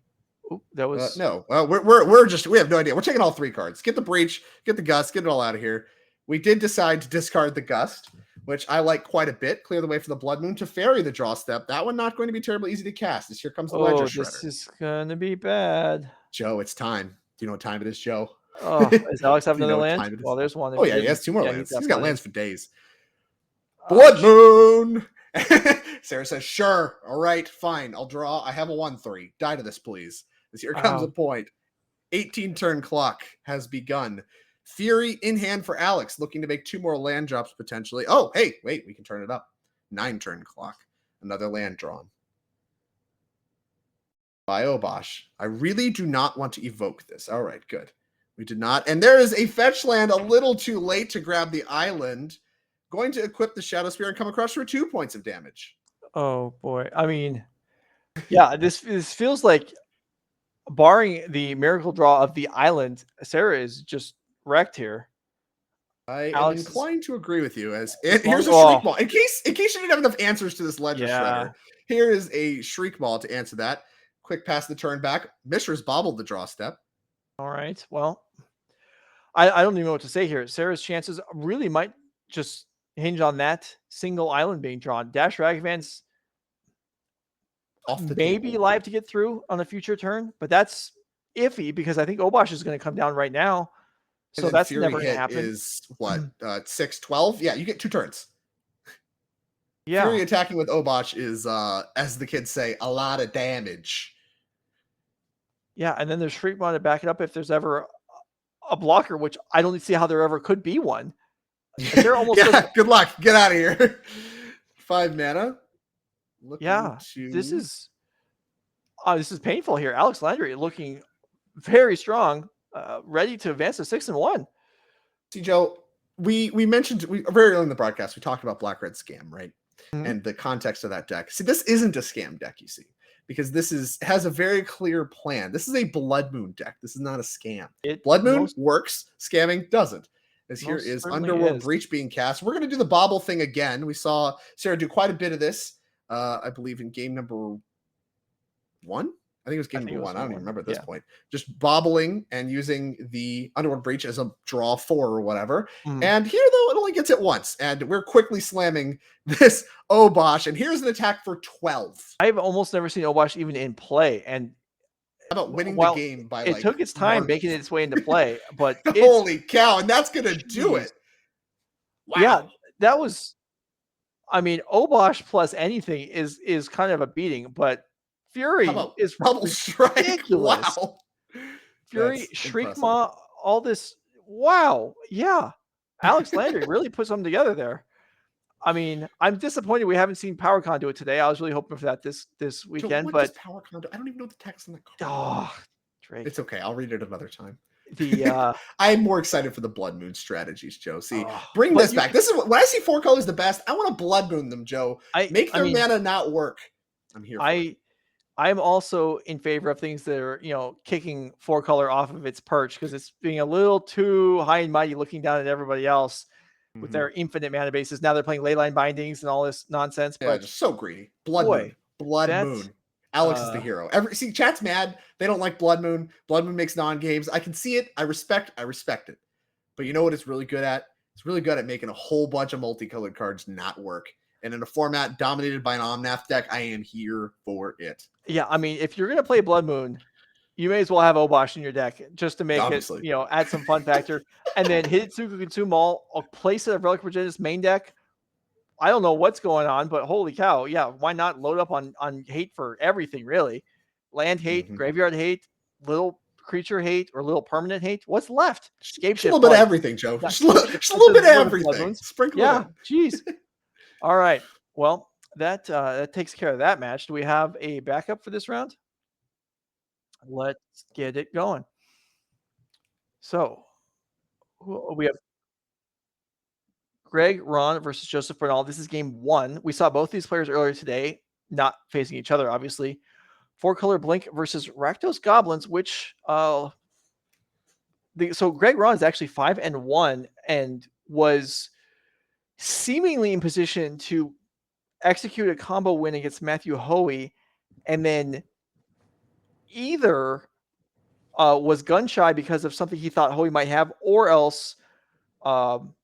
[SPEAKER 1] Ooh, that was
[SPEAKER 2] no. We have no idea. We're taking all 3 cards. Get the Breach, get the Gust, get it all out of here. We did decide to discard the Gust, which I like quite a bit. Clear the way for the Blood Moon to ferry the draw step. That one not going to be terribly easy to cast. Here comes the Ledger Shredder.
[SPEAKER 1] This is going to be bad.
[SPEAKER 2] Joe, it's time. Do you know what time it is, Joe?
[SPEAKER 1] Oh, does Alex have another land? Well, there's one.
[SPEAKER 2] Oh, yeah, he has 2 more lands. He's got lands for days. Blood Moon! Sarah says, sure. All right, fine. I'll draw. I have a 1/3. Die to this, please. Here comes a point. 18-turn clock has begun. Fury in hand for Alex, looking to make 2 more land drops potentially. Oh, hey, wait, we can turn it up. 9-turn clock. Another land drawn. By Obosh. I really do not want to evoke this. All right, good. We did not. And there is a fetch land a little too late to grab the island. Going to equip the Shadow Spear and come across for 2 points of damage.
[SPEAKER 1] Oh boy. I mean, yeah, this feels like, barring the miracle draw of the island, Sarah is just wrecked here.
[SPEAKER 2] I am inclined to agree with you. Here's a Shriekmaw. In case you didn't have enough answers to this Ledger Shredder, here is a Shriekmaw to answer that. Quick pass the turn back. Mishra's bobbled the draw step.
[SPEAKER 1] All right. Well, I don't even know what to say here. Sarah's chances really might just hinge on that single island being drawn. Dash Ragavan's
[SPEAKER 2] off the
[SPEAKER 1] maybe
[SPEAKER 2] table.
[SPEAKER 1] live to get through on a future turn, but that's iffy because I think Obosh is going to come down right now. So that's
[SPEAKER 2] Fury
[SPEAKER 1] never going to
[SPEAKER 2] hit
[SPEAKER 1] happen.
[SPEAKER 2] is what 6-12. Yeah, you get 2 turns.
[SPEAKER 1] Yeah.
[SPEAKER 2] Fury attacking with Obosh is, as the kids say, a lot of damage.
[SPEAKER 1] Yeah, and then there's Shriekmaw to back it up if there's ever a blocker, which I don't see how there ever could be one. They're almost
[SPEAKER 2] good luck. Get out of here. 5 mana.
[SPEAKER 1] This is painful here. Alex Landry looking very strong, ready to advance to 6-1.
[SPEAKER 2] See, Joe, we mentioned very early in the broadcast, we talked about Black Red Scam, right?
[SPEAKER 1] Mm-hmm.
[SPEAKER 2] And the context of that deck. See, this isn't a scam deck, you see, because this has a very clear plan. This is a Blood Moon deck. This is not a scam. Blood Moon works, scamming doesn't. As here is Underworld Breach being cast. We're going to do the bobble thing again. We saw Sarah do quite a bit of this, I believe, in game number 1. I think it was game number 1. I don't even remember at this point. Just bobbling and using the Underworld Breach as a draw 4 or whatever. And here, though, it only gets it once. And we're quickly slamming this Obosh. And here's an attack for 12.
[SPEAKER 1] I've almost never seen Obosh even in play. And
[SPEAKER 2] how about winning the game by
[SPEAKER 1] it took its time making its way into play, but
[SPEAKER 2] holy cow, and that's gonna do it.
[SPEAKER 1] Wow. Yeah, that was, I mean, Obosh plus anything is kind of a beating, but Fury is
[SPEAKER 2] Double Strike.
[SPEAKER 1] Ridiculous.
[SPEAKER 2] Wow.
[SPEAKER 1] Fury, Shriekmaw, all this. Wow. Yeah. Alex Landry really put something together there. I mean, I'm disappointed we haven't seen Power Conduit today. I was really hoping for that this weekend.
[SPEAKER 2] What is Power Conduit? I don't even know the text on the card.
[SPEAKER 1] Oh, Drake.
[SPEAKER 2] It's okay. I'll read it another time.
[SPEAKER 1] The
[SPEAKER 2] I'm more excited for the Blood Moon strategies, Joe. See, bring this back. This is when I see 4 colors the best. I want to Blood Moon them, Joe. Make their mana not work. I'm here for it.
[SPEAKER 1] I'm also in favor of things that are, kicking 4-color off of its perch because it's being a little too high and mighty looking down at everybody else with their infinite mana bases. Now they're playing Leyline Bindings and all this nonsense.
[SPEAKER 2] Yeah, just so greedy. Blood Moon. Alex is the hero. See, chat's mad. They don't like Blood Moon. Blood Moon makes non-games. I can see it. I respect it. But you know what it's really good at? It's really good at making a whole bunch of multicolored cards not work. And in a format dominated by an Omnath deck, I am here for it.
[SPEAKER 1] Yeah, I mean, if you're going to play Blood Moon, you may as well have Obosh in your deck just to make it, add some fun factor. And then Hidetsugu Consumes All, a place of Relic of Progenitus main deck. I don't know what's going on, but holy cow. Yeah, why not load up on hate for everything, really? Land hate, graveyard hate, little creature hate, or little permanent hate. What's left?
[SPEAKER 2] Escape shift. A little bit of everything, Joe. Just a little bit of everything. Sprinkle it in.
[SPEAKER 1] Jeez. All right. Well, that takes care of that match. Do we have a backup for this round? Let's get it going. So we have Greg Ron versus Joseph Bernal. This is game 1. We saw both these players earlier today, not facing each other, obviously. 4-color Blink versus Rakdos Goblins, which so Greg Ron is actually 5-1 and was seemingly in position to execute a combo win against Matthew Hoey, and then either was gun shy because of something he thought Hoey might have, or else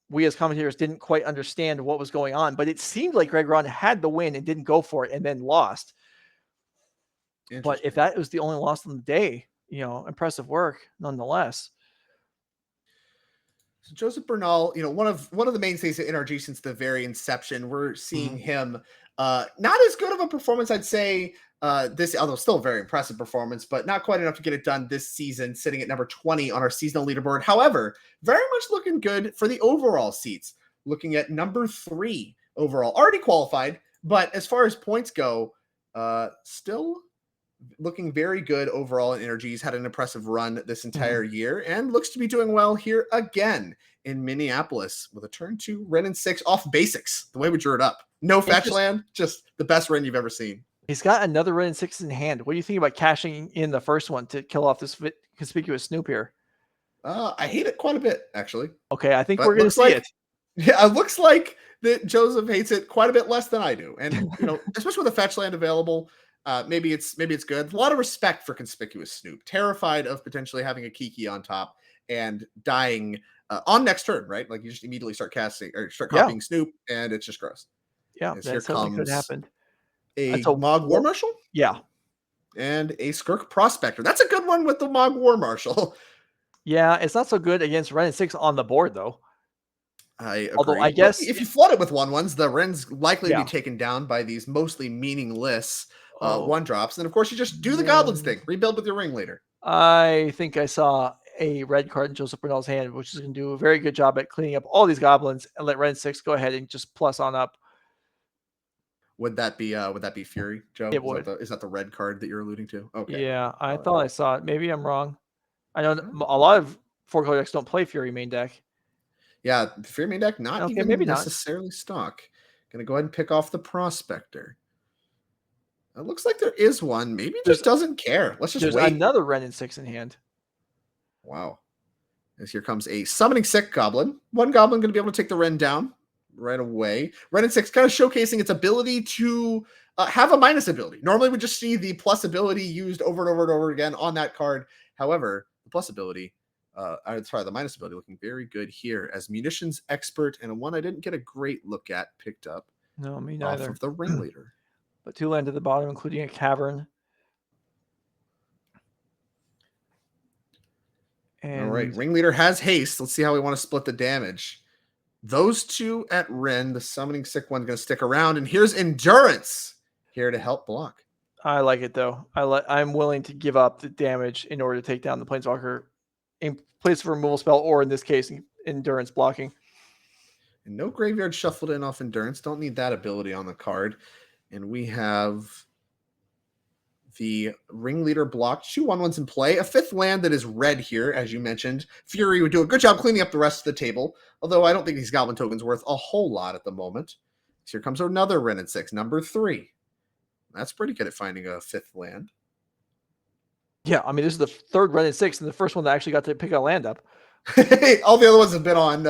[SPEAKER 1] we as commentators didn't quite understand what was going on. But it seemed like Greg Ron had the win and didn't go for it and then lost. But if that was the only loss on the day, impressive work nonetheless.
[SPEAKER 2] So Joseph Bernal, one of the mainstays of NRG since the very inception. We're seeing him not as good of a performance, I'd say, this, although still a very impressive performance, but not quite enough to get it done this season, sitting at number 20 on our seasonal leaderboard. However, very much looking good for the overall seats, looking at number 3 overall, already qualified, but as far as points go, still looking very good overall in NRG. He's had an impressive run this entire year and looks to be doing well here again in Minneapolis with a turn 2 Ren 6 off basics, the way we drew it up. No fetch land, just the best Ren you've ever seen.
[SPEAKER 1] He's got another Ren 6 in hand. What do you think about cashing in the first one to kill off this conspicuous Snoop here?
[SPEAKER 2] I hate it quite a bit, actually.
[SPEAKER 1] Okay, I think we're going to see it.
[SPEAKER 2] Yeah, it looks like that Joseph hates it quite a bit less than I do. And, especially with a fetch land available, maybe it's good. A lot of respect for conspicuous Snoop. Terrified of potentially having a Kiki on top and dying on next turn, right? Like you just immediately start casting or start copying Snoop, and it's just gross.
[SPEAKER 1] Yeah, that something could happen.
[SPEAKER 2] A
[SPEAKER 1] a
[SPEAKER 2] Mog War Marshal?
[SPEAKER 1] Yeah.
[SPEAKER 2] And a Skirk Prospector. That's a good one with the Mog War Marshal.
[SPEAKER 1] Yeah, it's not so good against Ren and 6 on the board, though.
[SPEAKER 2] I agree.
[SPEAKER 1] Although I
[SPEAKER 2] But
[SPEAKER 1] guess
[SPEAKER 2] if you flood it with 1/1s, the Ren's likely to
[SPEAKER 1] Yeah.
[SPEAKER 2] be taken down by these mostly meaningless
[SPEAKER 1] Oh.
[SPEAKER 2] 1-drops. And of course, you just do the Goblins thing. Rebuild with your Ringleader.
[SPEAKER 1] I think I saw a red card in Joseph Bernal's hand, which is going to do a very good job at cleaning up all these goblins and let Ren 6 go ahead and just plus on up.
[SPEAKER 2] Would that be Fury, Joe?
[SPEAKER 1] It would.
[SPEAKER 2] Is that the red card that you're alluding to? Okay.
[SPEAKER 1] Yeah, I thought I saw it. Maybe I'm wrong. I know a lot of 4-color decks don't play Fury main deck.
[SPEAKER 2] Yeah, the Fury main deck not
[SPEAKER 1] Okay,
[SPEAKER 2] even
[SPEAKER 1] maybe not.
[SPEAKER 2] necessarily stock. Gonna go ahead and pick off the Prospector. It looks like there is one. Maybe he just doesn't care. Let's just
[SPEAKER 1] There's
[SPEAKER 2] wait.
[SPEAKER 1] another Ren and 6 in hand.
[SPEAKER 2] Wow. As here comes a Summoning Sick Goblin. One Goblin going to be able to take the Ren down right away. Ren and 6 kind of showcasing its ability to have a minus ability. Normally we just see the plus ability used over and over and over again on that card. However, the plus ability, the minus ability looking very good here as Munitions Expert and one I didn't get a great look at picked up.
[SPEAKER 1] No, me neither.
[SPEAKER 2] Off of the Ringleader.
[SPEAKER 1] But 2 land at the bottom, including a Cavern.
[SPEAKER 2] And all right, Ringleader has haste. Let's see how we want to split the damage. Those 2 at Ren, the Summoning Sick one's going to stick around, and here's Endurance here to help block.
[SPEAKER 1] I like it though. I'm willing to give up the damage in order to take down the Planeswalker in place of a removal spell, or in this case, Endurance blocking.
[SPEAKER 2] And no Graveyard shuffled in off Endurance. Don't need that ability on the card. And we have the Ringleader blocked. 2 1/1s in play. A 5th land that is red here, as you mentioned. Fury would do a good job cleaning up the rest of the table, although I don't think these Goblin tokens worth a whole lot at the moment. So here comes another Ren and 6, number 3. That's pretty good at finding a 5th land.
[SPEAKER 1] Yeah, I mean, this is the 3rd Ren and 6, and the first one that actually got to pick a land up.
[SPEAKER 2] All the other ones have been on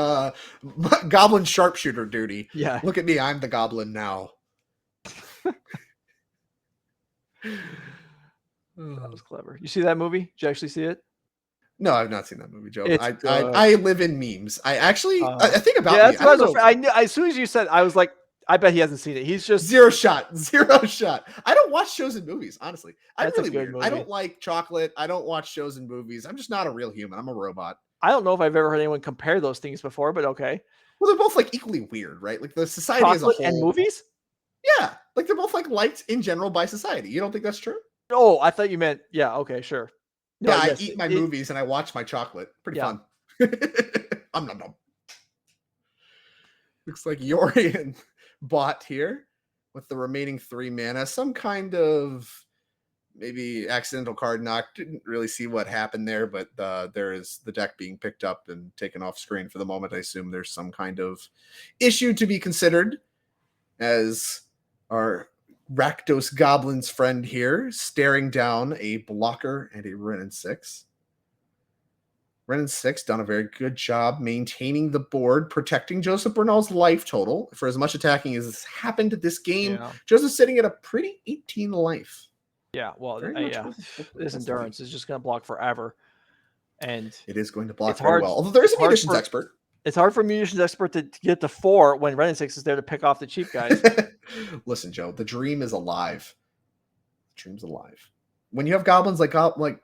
[SPEAKER 2] Goblin Sharpshooter duty.
[SPEAKER 1] Yeah.
[SPEAKER 2] Look at me, I'm the Goblin now.
[SPEAKER 1] That was clever. You see that movie? Did you actually see it?
[SPEAKER 2] No, I've not seen that movie, Joe.
[SPEAKER 1] I
[SPEAKER 2] live in memes. I actually I think about
[SPEAKER 1] yeah.
[SPEAKER 2] me.
[SPEAKER 1] I knew, as soon as you said, I was like, I bet he hasn't seen it. He's just
[SPEAKER 2] zero shot. I don't watch shows and movies, honestly. I'm really weird.
[SPEAKER 1] Movie.
[SPEAKER 2] I don't like chocolate. I don't watch shows and movies. I'm just not a real human. I'm a robot.
[SPEAKER 1] I don't know if I've ever heard anyone compare those things before, but okay.
[SPEAKER 2] Well, they're both like equally weird, right? Like the society as a whole.
[SPEAKER 1] And movies?
[SPEAKER 2] Yeah. Like they're both like liked in general by society. You don't think that's true?
[SPEAKER 1] Oh, I thought you meant, yeah, okay, sure.
[SPEAKER 2] No, yeah, yes, I eat my movies and I watch my chocolate. Pretty fun. Nom. Looks like Yorian bought here with the remaining 3 mana. Some kind of maybe accidental card knock. Didn't really see what happened there, but there is the deck being picked up and taken off screen for the moment. I assume there's some kind of issue to be considered as our Rakdos Goblin's friend here staring down a blocker and a Ren and 6. Ren and 6 done a very good job maintaining the board, protecting Joseph Bernal's life total. For as much attacking as has happened this game, Joseph's sitting at a pretty 18 life.
[SPEAKER 1] Yeah, well, this Endurance is just going to block forever. And
[SPEAKER 2] it is going to block very well. Although there is a Munitions Expert.
[SPEAKER 1] It's hard for Munitions Expert to get to 4 when Ren and 6 is there to pick off the cheap guys.
[SPEAKER 2] Listen, Joe, the dream is alive. The dream's alive. When you have goblins like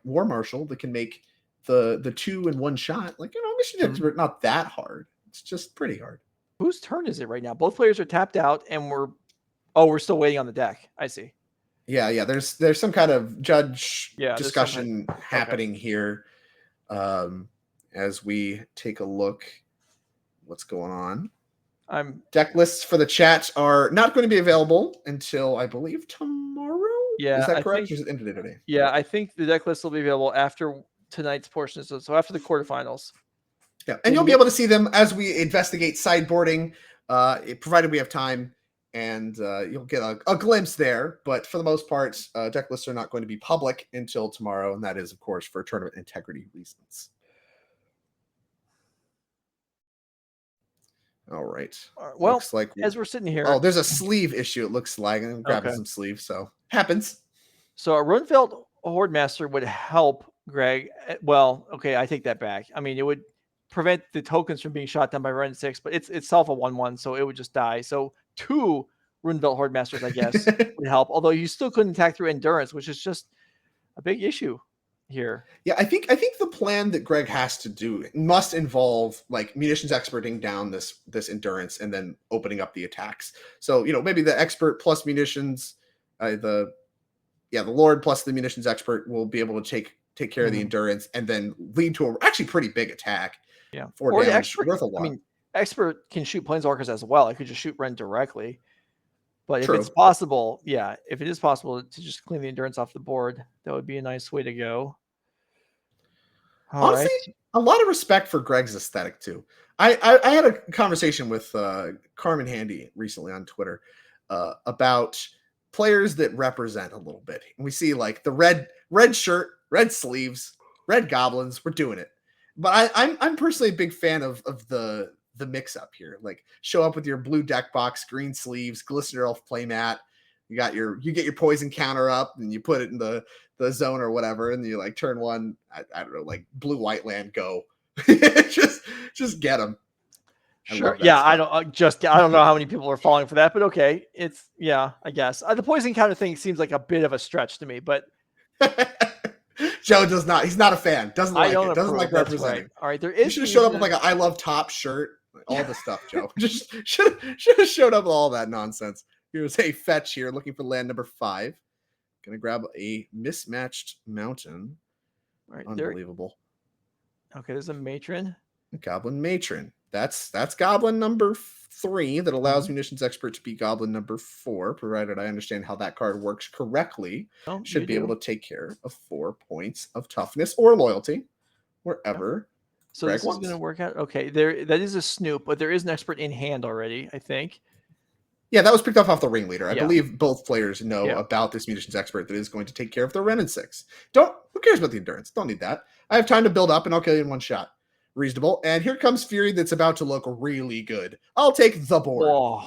[SPEAKER 2] War Marshal that can make the 2 in one shot, like, Munitions Expert, not that hard. It's just pretty hard.
[SPEAKER 1] Whose turn is it right now? Both players are tapped out, and we're still waiting on the deck. I see.
[SPEAKER 2] Yeah. There's some kind of judge discussion happening here as we take a look. What's going on? Deck lists for the chat are not going to be available until, I believe, tomorrow.
[SPEAKER 1] Yeah,
[SPEAKER 2] is that correct? Or is it end of the day today?
[SPEAKER 1] Yeah, I think the deck list will be available after tonight's portion, so after the quarterfinals.
[SPEAKER 2] Yeah, and you'll be able to see them as we investigate sideboarding, provided we have time, and you'll get a glimpse there. But for the most part, deck lists are not going to be public until tomorrow, and that is, of course, for tournament integrity reasons. All right.
[SPEAKER 1] Well, looks like as we're sitting here.
[SPEAKER 2] Oh, there's a sleeve issue. It looks like I'm grabbing some sleeves, so happens.
[SPEAKER 1] So a Runefeld Horde Master would help, Greg. Well, okay, I take that back. I mean, it would prevent the tokens from being shot down by Ren 6, but it's itself a 1/1, so it would just die. So 2 Runebelt Horde Masters, I guess, would help. Although you still couldn't attack through Endurance, which is just a big issue here.
[SPEAKER 2] Yeah, I think the plan that Greg has to do must involve like munitions experting down this endurance and then opening up the attacks. So maybe the expert plus munitions, the Lord plus the munitions expert will be able to take care of the endurance and then lead to a actually pretty big attack.
[SPEAKER 1] Yeah,
[SPEAKER 2] 4
[SPEAKER 1] or
[SPEAKER 2] damage,
[SPEAKER 1] the expert.
[SPEAKER 2] worth a lot.
[SPEAKER 1] I mean, expert can shoot planeswalkers as well. I could just shoot Ren directly. But
[SPEAKER 2] True.
[SPEAKER 1] if it's possible, if it is possible to just clean the endurance off the board, that would be a nice way to go.
[SPEAKER 2] Honestly, a lot of respect for Greg's aesthetic too. I had a conversation with Carmen Handy recently on Twitter about players that represent a little bit. And we see like the red shirt, red sleeves, red goblins. We're doing it. But I'm personally a big fan of the mix up here. Like show up with your blue deck box, green sleeves, Glistener Elf playmat. You get your poison counter up and you put it in the zone or whatever, and you like turn one, I don't know, like blue white land, go. just get them.
[SPEAKER 1] Sure. Yeah, I don't know how many people are falling for that, but okay. It's I guess. The poison counter thing seems like a bit of a stretch to me, but
[SPEAKER 2] Joe does not. He's not a fan. Doesn't like it. Doesn't like representing.
[SPEAKER 1] Right. All right. There is.
[SPEAKER 2] You should have showed up with like a I love top shirt, all the stuff, Joe. Just should have showed up with all that nonsense. Here's a fetch here, looking for land number 5. Gonna grab a mismatched mountain.
[SPEAKER 1] Right,
[SPEAKER 2] unbelievable.
[SPEAKER 1] Okay, there's a matron.
[SPEAKER 2] Goblin matron. That's goblin number 3 that allows munitions expert to be goblin number 4, provided I understand how that card works correctly. Should be able to take care of 4 points of toughness or loyalty, wherever.
[SPEAKER 1] So Greg this is going to work out. Okay, that is a snoop, but there is an expert in hand already, I think.
[SPEAKER 2] Yeah, that was picked up off the ringleader. I believe both players know about this munitions expert that is going to take care of the Ren and 6. Who cares about the endurance? Don't need that. I have time to build up and I'll kill you in one shot. Reasonable. And here comes Fury that's about to look really good. I'll take the board.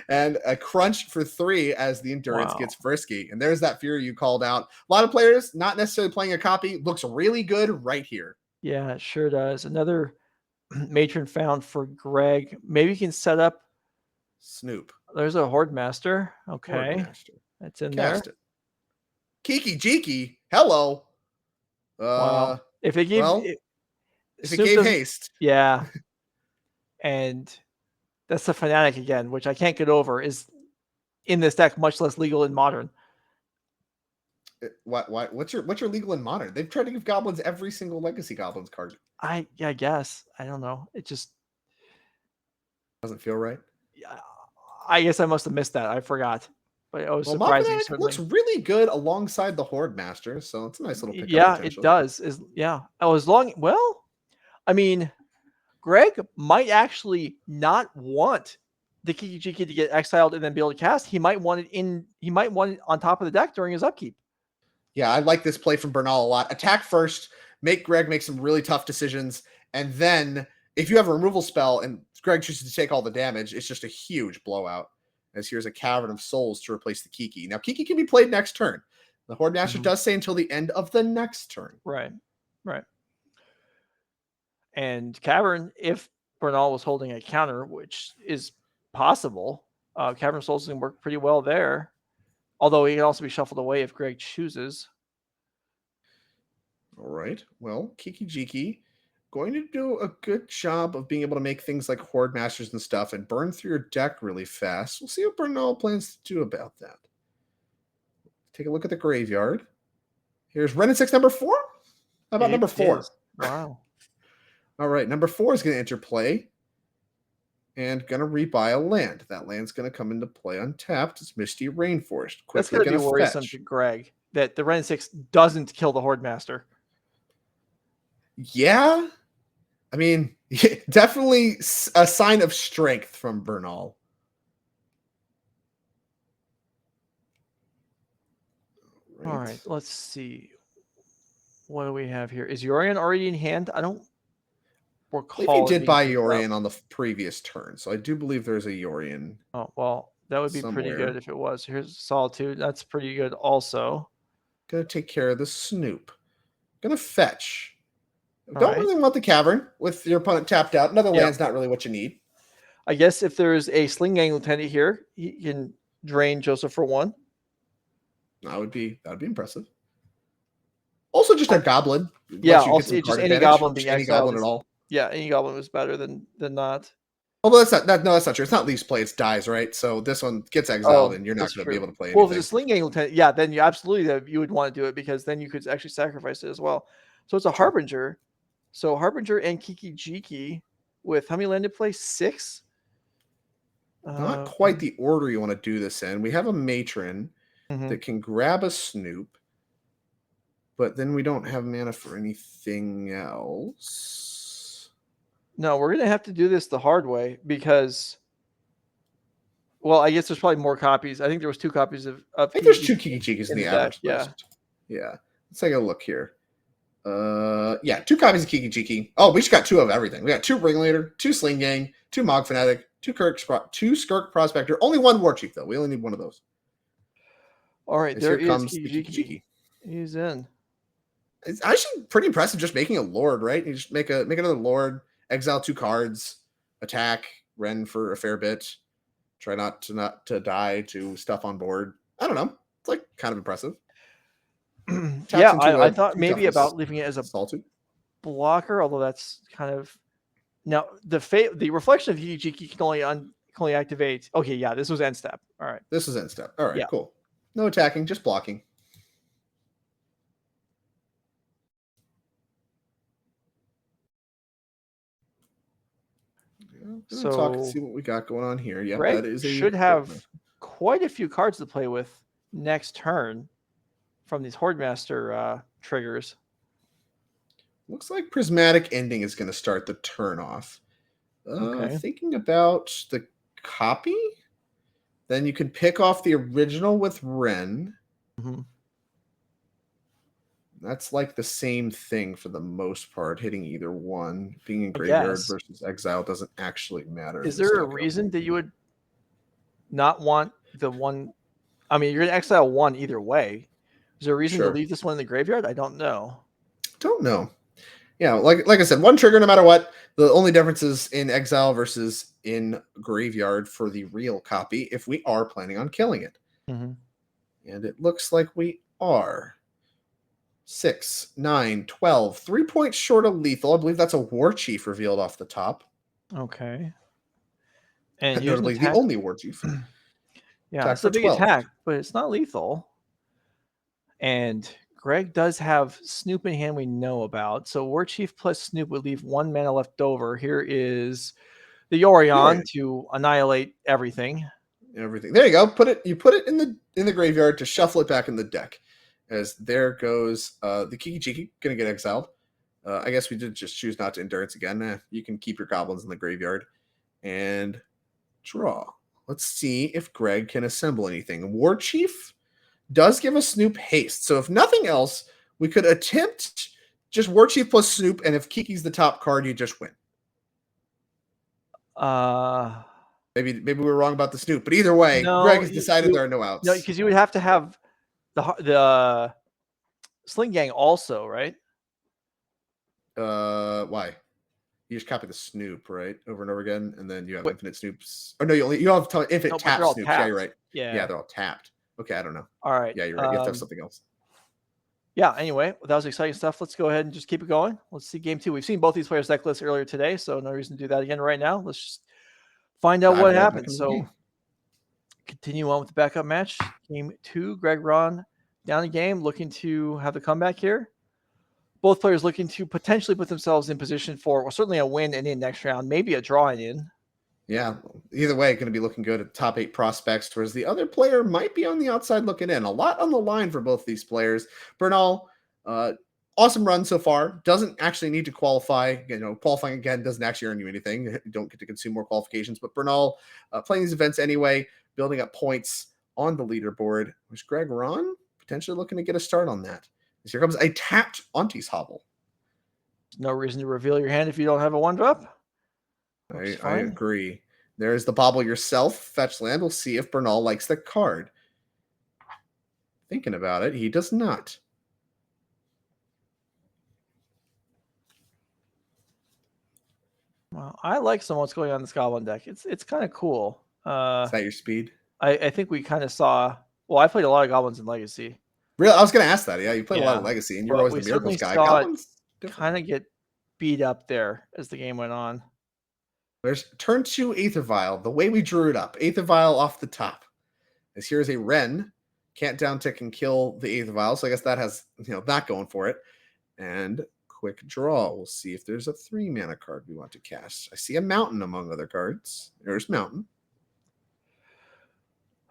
[SPEAKER 2] And a crunch for 3 as the endurance gets frisky. And there's that Fury you called out. A lot of players, not necessarily playing a copy, looks really good right here.
[SPEAKER 1] Yeah, it sure does. Another matron found for Greg. Maybe you can set up
[SPEAKER 2] Snoop.
[SPEAKER 1] There's a Horde Master. Okay.
[SPEAKER 2] Horde Master.
[SPEAKER 1] That's in
[SPEAKER 2] Cast
[SPEAKER 1] there.
[SPEAKER 2] It. Kiki Jiki. Hello.
[SPEAKER 1] Wow. If it gave
[SPEAKER 2] haste.
[SPEAKER 1] Yeah. And that's the Fanatic again, which I can't get over, is in this deck, much less legal in Modern.
[SPEAKER 2] What's your legal in Modern? They've tried to give goblins every single Legacy Goblins card.
[SPEAKER 1] I guess. I don't know. It just
[SPEAKER 2] doesn't feel right.
[SPEAKER 1] Yeah, I guess I must have missed that. I forgot. But it was surprising.
[SPEAKER 2] It looks really good alongside the Horde Master, so it's a nice little pickup.
[SPEAKER 1] Yeah, it does. I mean, Greg might actually not want the Kiki Jiki to get exiled and then be able to cast. He might want it on top of the deck during his upkeep.
[SPEAKER 2] Yeah, I like this play from Bernal a lot. Attack first, make Greg make some really tough decisions, and then if you have a removal spell and Greg chooses to take all the damage, it's just a huge blowout. As here's a Cavern of Souls to replace the Kiki. Now, Kiki can be played next turn. The Horde Master does say until the end of the next turn.
[SPEAKER 1] Right. And Cavern, if Bernal was holding a counter, which is possible, Cavern of Souls can work pretty well there. Although he can also be shuffled away if Greg chooses.
[SPEAKER 2] All right. Well, Kiki Jiki going to do a good job of being able to make things like Horde Masters and stuff and burn through your deck really fast. We'll see what Bernal plans to do about that. Take a look at the graveyard. Here's Ren and 6 number 4. How about number 4?
[SPEAKER 1] Wow.
[SPEAKER 2] All right. Number 4 is going to enter play and going to rebuy a land. That land's going to come into play untapped. It's Misty Rainforest.
[SPEAKER 1] That's going to be worrisome to Greg that the Ren and 6 doesn't kill the Horde Master.
[SPEAKER 2] Yeah. I mean, definitely a sign of strength from Bernal.
[SPEAKER 1] All right, let's see. What do we have here? Is Yorion already in hand? I don't recall.
[SPEAKER 2] He did buy Yorion on the previous turn, so I do believe there's a Yorion.
[SPEAKER 1] Oh, well, that would be pretty good if it was. Here's Solitude. That's pretty good also.
[SPEAKER 2] Gonna take care of the Snoop. Gonna fetch. Don't really want the Cavern with your opponent tapped out. Another land's not really what you need.
[SPEAKER 1] I guess if there's a Sling Gang Lieutenant here, he can drain Joseph for 1.
[SPEAKER 2] That would be impressive. Also, just a goblin.
[SPEAKER 1] Yeah,
[SPEAKER 2] Lets you get
[SPEAKER 1] also
[SPEAKER 2] some
[SPEAKER 1] just
[SPEAKER 2] card
[SPEAKER 1] any
[SPEAKER 2] advantage.
[SPEAKER 1] goblin being
[SPEAKER 2] Any
[SPEAKER 1] exiled.
[SPEAKER 2] goblin at all.
[SPEAKER 1] Yeah, any goblin was better than not.
[SPEAKER 2] Although that's not true. It's not least play, it's dies, right? So this one gets exiled and you're not going to be able to play anything.
[SPEAKER 1] Well, if it's a Sling Gang Lieutenant, yeah, then you absolutely you would want to do it because then you could actually sacrifice it as well. So it's a Harbinger. So Harbinger and Kiki Jiki with how many land to play? 6?
[SPEAKER 2] Not quite the order you want to do this in. We have a Matron that can grab a Snoop, but then we don't have mana for anything else.
[SPEAKER 1] No, we're going to have to do this the hard way because, well, I guess there's probably more copies. I think there was 2 copies of
[SPEAKER 2] I think there's 2 Kiki Jikas in the average
[SPEAKER 1] yeah.
[SPEAKER 2] list. Yeah. Let's take a look here. Yeah, 2 copies of Kiki Jiki. Oh, we just got 2 of everything. We got 2 Ringleader, 2 Sling Gang, 2 Mog Fanatic, 2 Skirk Prospector. Only 1 War Chief, though. We only need 1 of those.
[SPEAKER 1] All right, there
[SPEAKER 2] here comes
[SPEAKER 1] Kiki
[SPEAKER 2] the Kiki Jiki.
[SPEAKER 1] He's in.
[SPEAKER 2] It's actually pretty impressive just making a Lord, right? You just make another Lord, exile 2 cards, attack, Ren for a fair bit, try not to die to stuff on board. I don't know. It's like kind of impressive.
[SPEAKER 1] Yeah, I thought maybe about leaving it as a blocker, although that's kind of now the reflection of Hijiki can only activate. Okay, yeah, this was end step. All right,
[SPEAKER 2] this was end step. All right, cool. No attacking, just blocking. So see what we got going on here. Yeah,
[SPEAKER 1] Greg
[SPEAKER 2] that is
[SPEAKER 1] should have quite a few cards to play with next turn from these Hordemaster triggers.
[SPEAKER 2] Looks like Prismatic Ending is going to start the turn off. Thinking about the copy, then you can pick off the original with Ren. That's like the same thing for the most part, hitting either one. Being in graveyard versus exile doesn't actually matter.
[SPEAKER 1] Is there a reason that you would not want the one? I mean, you're going to exile 1 either way. Is there a reason to leave this one in the graveyard? I don't know. Yeah,
[SPEAKER 2] like I said, 1 trigger no matter what. The only difference is in exile versus in graveyard for the real copy if we are planning on killing it. And it looks like we are. 6, 9, 12. 3 points short of lethal. I believe that's a War Chief revealed off the top.
[SPEAKER 1] Okay. And
[SPEAKER 2] notably the only War Chief.
[SPEAKER 1] Yeah, it's a big attack, but it's not lethal. And Greg does have Snoop in hand we know about. So War Chief plus Snoop would leave 1 mana left over. Here is the Yorion to annihilate everything.
[SPEAKER 2] There you go. You put it in the graveyard to shuffle it back in the deck. As there goes the Kiki Jiki, gonna get exiled. I guess we did just choose not to endurance again. You can keep your goblins in the graveyard and draw. Let's see if Greg can assemble anything. War Chief does give us Snoop haste. So if nothing else, we could attempt just War Chief plus Snoop, and if Kiki's the top card, you just win. Maybe we're wrong about the Snoop, but either way, Greg has decided there are no outs.
[SPEAKER 1] No, because you would have to have the Sling Gang also, right?
[SPEAKER 2] Why? You just copy the Snoop, right? Over and over again, and then you have infinite Snoops. Oh no, you don't have infinite tap Snoops. Tapped. Yeah, you're right. Yeah, they're all tapped. Okay, I don't know.
[SPEAKER 1] All right.
[SPEAKER 2] Yeah, you're right. You have to have something else.
[SPEAKER 1] Yeah, anyway, that was exciting stuff. Let's go ahead and just keep it going. Let's see game 2. We've seen both these players' deck lists earlier today, so no reason to do that again right now. Let's just find out what happens. So continue on with the backup match. Game 2, Greg Ron down the game, looking to have the comeback here. Both players looking to potentially put themselves in position for certainly a win and in next round, maybe a draw and in.
[SPEAKER 2] Yeah, either way, going to be looking good at top 8 prospects, whereas the other player might be on the outside looking in. A lot on the line for both these players. Bernal, awesome run so far. Doesn't actually need to qualify. Qualifying again doesn't actually earn you anything. You don't get to consume more qualifications. But Bernal playing these events anyway, building up points on the leaderboard. Which Greg Ron potentially looking to get a start on that. Here comes a tapped Auntie's Hobble.
[SPEAKER 1] No reason to reveal your hand if you don't have a 1-drop.
[SPEAKER 2] I agree. There's the Bobble yourself. Fetch land. We'll see if Bernal likes the card. Thinking about it, he does not.
[SPEAKER 1] Well, I like some what's going on in this Goblin deck. It's kind of cool.
[SPEAKER 2] Is that your speed?
[SPEAKER 1] I think we kind of saw. Well, I played a lot of Goblins in Legacy.
[SPEAKER 2] Really, I was going to ask that. Yeah, you played a lot of
[SPEAKER 1] Yeah,
[SPEAKER 2] Legacy, and you're
[SPEAKER 1] but
[SPEAKER 2] always
[SPEAKER 1] we
[SPEAKER 2] the Miracles
[SPEAKER 1] certainly
[SPEAKER 2] guy.
[SPEAKER 1] saw it
[SPEAKER 2] Goblins
[SPEAKER 1] kind of get beat up there as the game went on.
[SPEAKER 2] There's turn 2 Aether Vial. The way we drew it up, Aether Vial off the top. As here's a Wrenn. Can't downtick and kill the Aether Vial, so I guess that has that going for it. And quick draw. We'll see if there's a 3-mana card we want to cast. I see a Mountain among other cards. There's Mountain.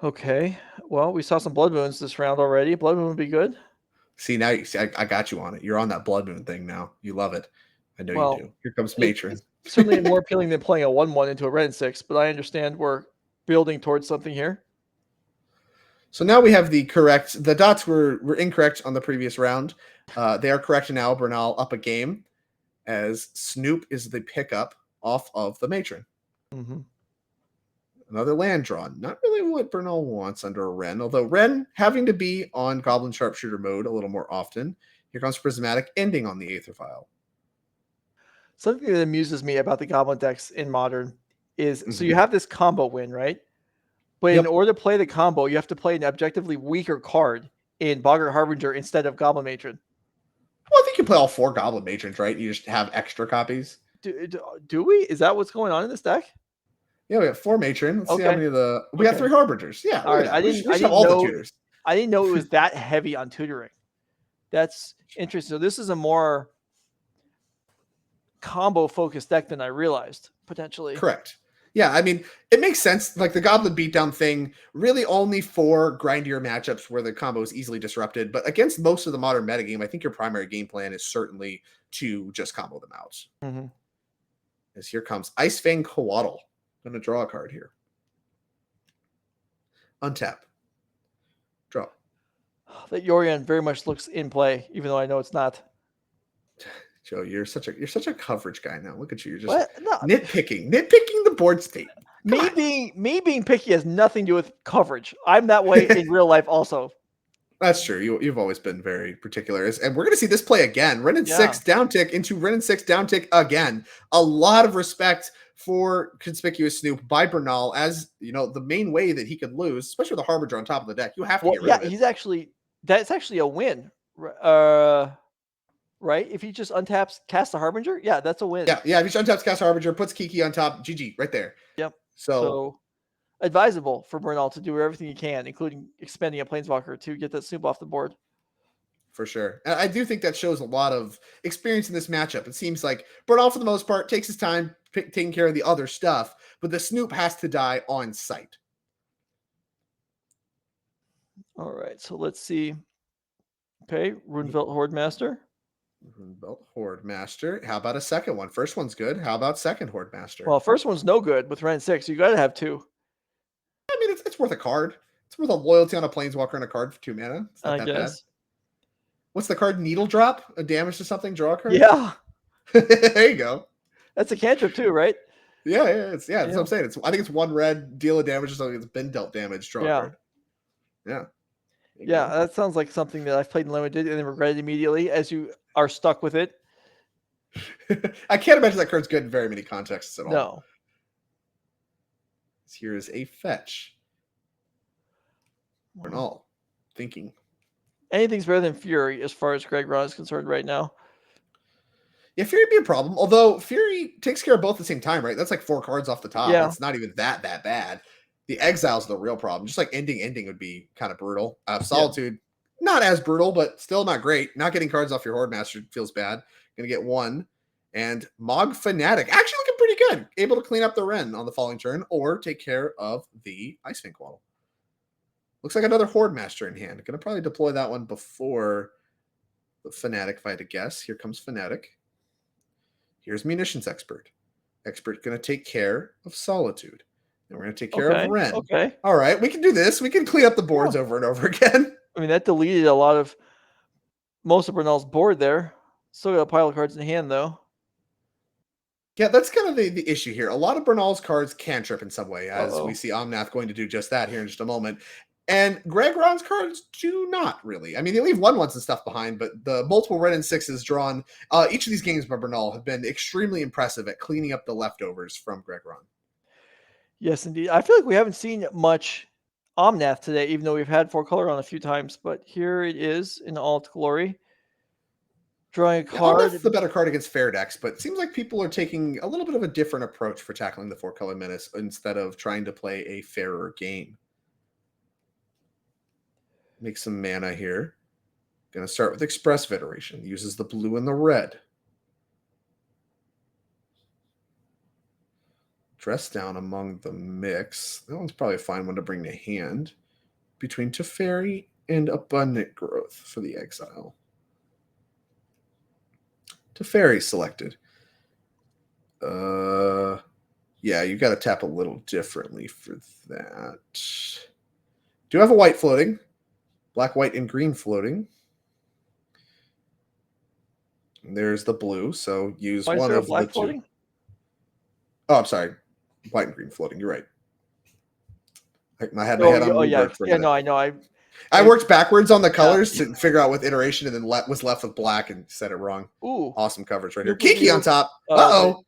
[SPEAKER 1] Okay. Well, we saw some Blood Moons this round already. Blood Moon would be good.
[SPEAKER 2] See, now I got you on it. You're on that Blood Moon thing now. You love it. I know you do. Here comes Matron.
[SPEAKER 1] It's certainly more appealing than playing a 1/1 into a red and 6, but I understand we're building towards something here.
[SPEAKER 2] So now we have the correct. The dots were incorrect on the previous round. They are correct now. Bernal up a game, as Snoop is the pickup off of the Matron.
[SPEAKER 1] Mm-hmm.
[SPEAKER 2] Another land drawn. Not really what Bernal wants under a Wrenn, although Wrenn having to be on Goblin Sharpshooter mode a little more often. Here comes Prismatic, ending on the Aether Vial.
[SPEAKER 1] Something that amuses me about the Goblin decks in Modern is, so you have this combo win, right? But in order to play the combo, you have to play an objectively weaker card in Boggart Harbinger instead of Goblin Matron.
[SPEAKER 2] Well, I think you play all 4 Goblin Matrons, right? You just have extra copies.
[SPEAKER 1] Do we? Is that what's going on in this deck?
[SPEAKER 2] Yeah, we have 4 Matron. Let's see how many of the... We got 3 Harbingers. Yeah.
[SPEAKER 1] All right. I didn't know the tutors. I didn't know it was that heavy on tutoring. That's interesting. So this is a more combo-focused deck than I realized, potentially.
[SPEAKER 2] Correct. Yeah, I mean, it makes sense. Like the Goblin Beatdown thing, really only for grindier matchups where the combo is easily disrupted. But against most of the Modern metagame, I think your primary game plan is certainly to just combo them out.
[SPEAKER 1] Mm-hmm.
[SPEAKER 2] As here comes Icefang Coatl. I'm going to draw a card here. Untap. Draw.
[SPEAKER 1] That Yorion very much looks in play, even though I know it's not.
[SPEAKER 2] Joe, you're such a coverage guy now. Look at you. You're just
[SPEAKER 1] No.
[SPEAKER 2] nitpicking the board state.
[SPEAKER 1] Me being picky has nothing to do with coverage. I'm that way in real life also.
[SPEAKER 2] That's true. You've always been very particular. And we're going to see this play again. Wrenn and 6 downtick into Wrenn and 6 downtick again. A lot of respect for Conspicuous Snoop by Bernal, as the main way that he could lose, especially with the Harbinger on top of the deck. You have to get rid of it.
[SPEAKER 1] That's actually a win. Right? If he just untaps, casts a Harbinger, that's a win.
[SPEAKER 2] Yeah. If he just untaps, casts a Harbinger, puts Kiki on top, GG, right there.
[SPEAKER 1] Yep.
[SPEAKER 2] So
[SPEAKER 1] advisable for Bernal to do everything he can, including expending a Planeswalker to get that Snoop off the board.
[SPEAKER 2] For sure. And I do think that shows a lot of experience in this matchup. It seems like Bernal, for the most part, takes his time taking care of the other stuff, but the Snoop has to die on sight.
[SPEAKER 1] All right, so let's see. Okay, Runevelt Hordemaster.
[SPEAKER 2] Runevelt Hordemaster. How about a second one? First one's good. How about second Hordemaster?
[SPEAKER 1] Well, first one's no good with Wrenn 6. You got to have 2.
[SPEAKER 2] I mean, it's worth a card. It's worth a loyalty on a Planeswalker and a card for 2 mana. It's not that bad. What's the card? Needle Drop? A damage to something? Draw a card?
[SPEAKER 1] Yeah.
[SPEAKER 2] There you go.
[SPEAKER 1] That's a cantrip too, right?
[SPEAKER 2] Yeah. That's what I'm saying. I think it's 1 red, deal a damage or something. It's been dealt damage, draw a card. Yeah.
[SPEAKER 1] Yeah, that sounds like something that I've played in Limited and then regretted immediately as you are stuck with it.
[SPEAKER 2] I can't imagine that card's good in very many contexts at all.
[SPEAKER 1] No.
[SPEAKER 2] Here is a fetch. Bernal thinking.
[SPEAKER 1] Anything's better than Fury as far as Greg Ron is concerned right now.
[SPEAKER 2] Yeah, Fury would be a problem. Although Fury takes care of both at the same time, right? That's like 4 cards off the top. Yeah. It's not even that bad. The Exile's the real problem. Just like ending would be kind of brutal. Solitude, not as brutal, but still not great. Not getting cards off your Hordemaster feels bad. Gonna get 1. And Mog Fanatic, actually looking pretty good. Able to clean up the Wrenn on the following turn or take care of the Icefang Coatl. Looks like another Hordemaster in hand. Gonna probably deploy that one before the Fanatic, if I had to guess. Here comes Fanatic. Here's Munitions Expert. Expert gonna take care of Solitude. And we're gonna take care of Wrenn.
[SPEAKER 1] Okay.
[SPEAKER 2] All right, we can do this. We can clean up the boards over and over again.
[SPEAKER 1] I mean, that deleted a lot of most of Bernal's board there. Still got a pile of cards in hand though.
[SPEAKER 2] Yeah, that's kind of the issue here. A lot of Bernal's cards cantrip in some way, as we see Omnath going to do just that here in just a moment. And Greg Ron's cards do not really. I mean, they leave 1/1s and stuff behind, but the multiple red and 6s drawn, each of these games by Bernal have been extremely impressive at cleaning up the leftovers from Greg Ron.
[SPEAKER 1] Yes, indeed. I feel like we haven't seen much Omnath today, even though we've had 4-color on a few times. But here it is in all its glory. Drawing a card.
[SPEAKER 2] Omnath's the better card against fair decks, but it seems like people are taking a little bit of a different approach for tackling the 4-color menace instead of trying to play a fairer game. Make some mana here. Going to start with Expressive Iteration. Uses the blue and the red. Dress down among the mix. That one's probably a fine one to bring to hand. Between Teferi and Abundant Growth for the exile. Teferi selected. Yeah, you got to tap a little differently for that. Do have a white floating. Black, white, and green floating. And there's the blue, so use
[SPEAKER 1] Why is
[SPEAKER 2] one
[SPEAKER 1] there a
[SPEAKER 2] of
[SPEAKER 1] black
[SPEAKER 2] the
[SPEAKER 1] floating?
[SPEAKER 2] two. Oh, I'm sorry. White and green floating. You're right. I had my head on Moonbird for a minute.
[SPEAKER 1] No, I know.
[SPEAKER 2] I worked backwards on the colors to figure out what iteration and then was left with black and said it wrong.
[SPEAKER 1] Ooh.
[SPEAKER 2] Awesome coverage right here. Kiki on top. Uh-oh.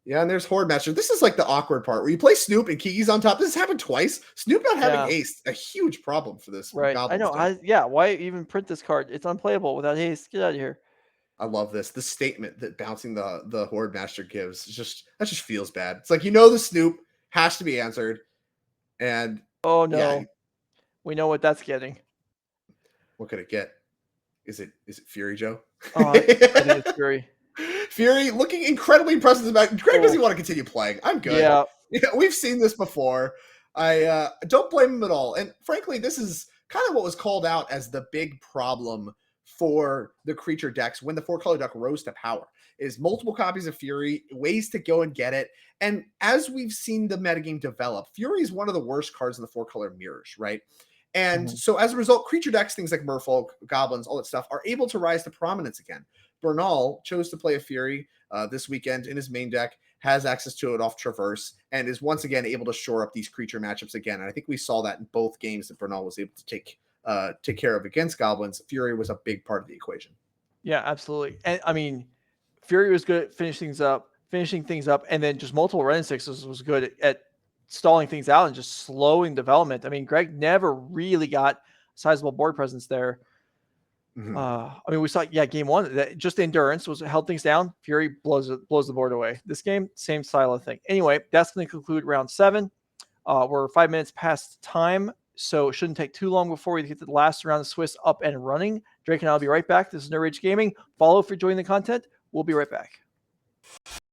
[SPEAKER 2] Yeah, and there's Horde Master. This is like the awkward part where you play Snoop and Kiki's on top. This has happened twice. Snoop not having haste, a huge problem for this.
[SPEAKER 1] Right. I know. Why even print this card? It's unplayable without haste. Get out of here.
[SPEAKER 2] I love this. The statement that bouncing the Horde Master gives that just feels bad. It's like, the Snoop has to be answered. And
[SPEAKER 1] oh no. Yeah, we know what that's getting.
[SPEAKER 2] What could it get? Is it Fury, Joe?
[SPEAKER 1] Oh, it is Fury.
[SPEAKER 2] Fury looking incredibly impressive. Greg doesn't want to continue playing. I'm good.
[SPEAKER 1] Yeah.
[SPEAKER 2] We've seen this before. I don't blame him at all. And frankly, this is kind of what was called out as the big problem for the creature decks when the 4-color deck rose to power is multiple copies of Fury, ways to go and get it. And as we've seen the metagame develop, Fury is one of the worst cards in the 4-color mirrors, right? And so as a result, creature decks, things like Merfolk, Goblins, all that stuff, are able to rise to prominence again. Bernal chose to play a Fury this weekend in his main deck, has access to it off Traverse, and is once again able to shore up these creature matchups again. And I think we saw that in both games that Bernal was able to take care of against Goblins. Fury was a big part of the equation.
[SPEAKER 1] Yeah, absolutely. And I mean, Fury was good at finishing things up, and then just multiple Ren 6s was good at stalling things out and just slowing development. I mean, Greg never really got sizable board presence there. I mean, we saw, game one, that just endurance held things down. Fury blows the board away. This game, same style of thing. Anyway, that's going to conclude round 7. We're 5 minutes past time, so it shouldn't take too long before we get to the last round of Swiss up and running. Drake and I'll be right back. This is No Rage Gaming. Follow if you're enjoying the content. We'll be right back.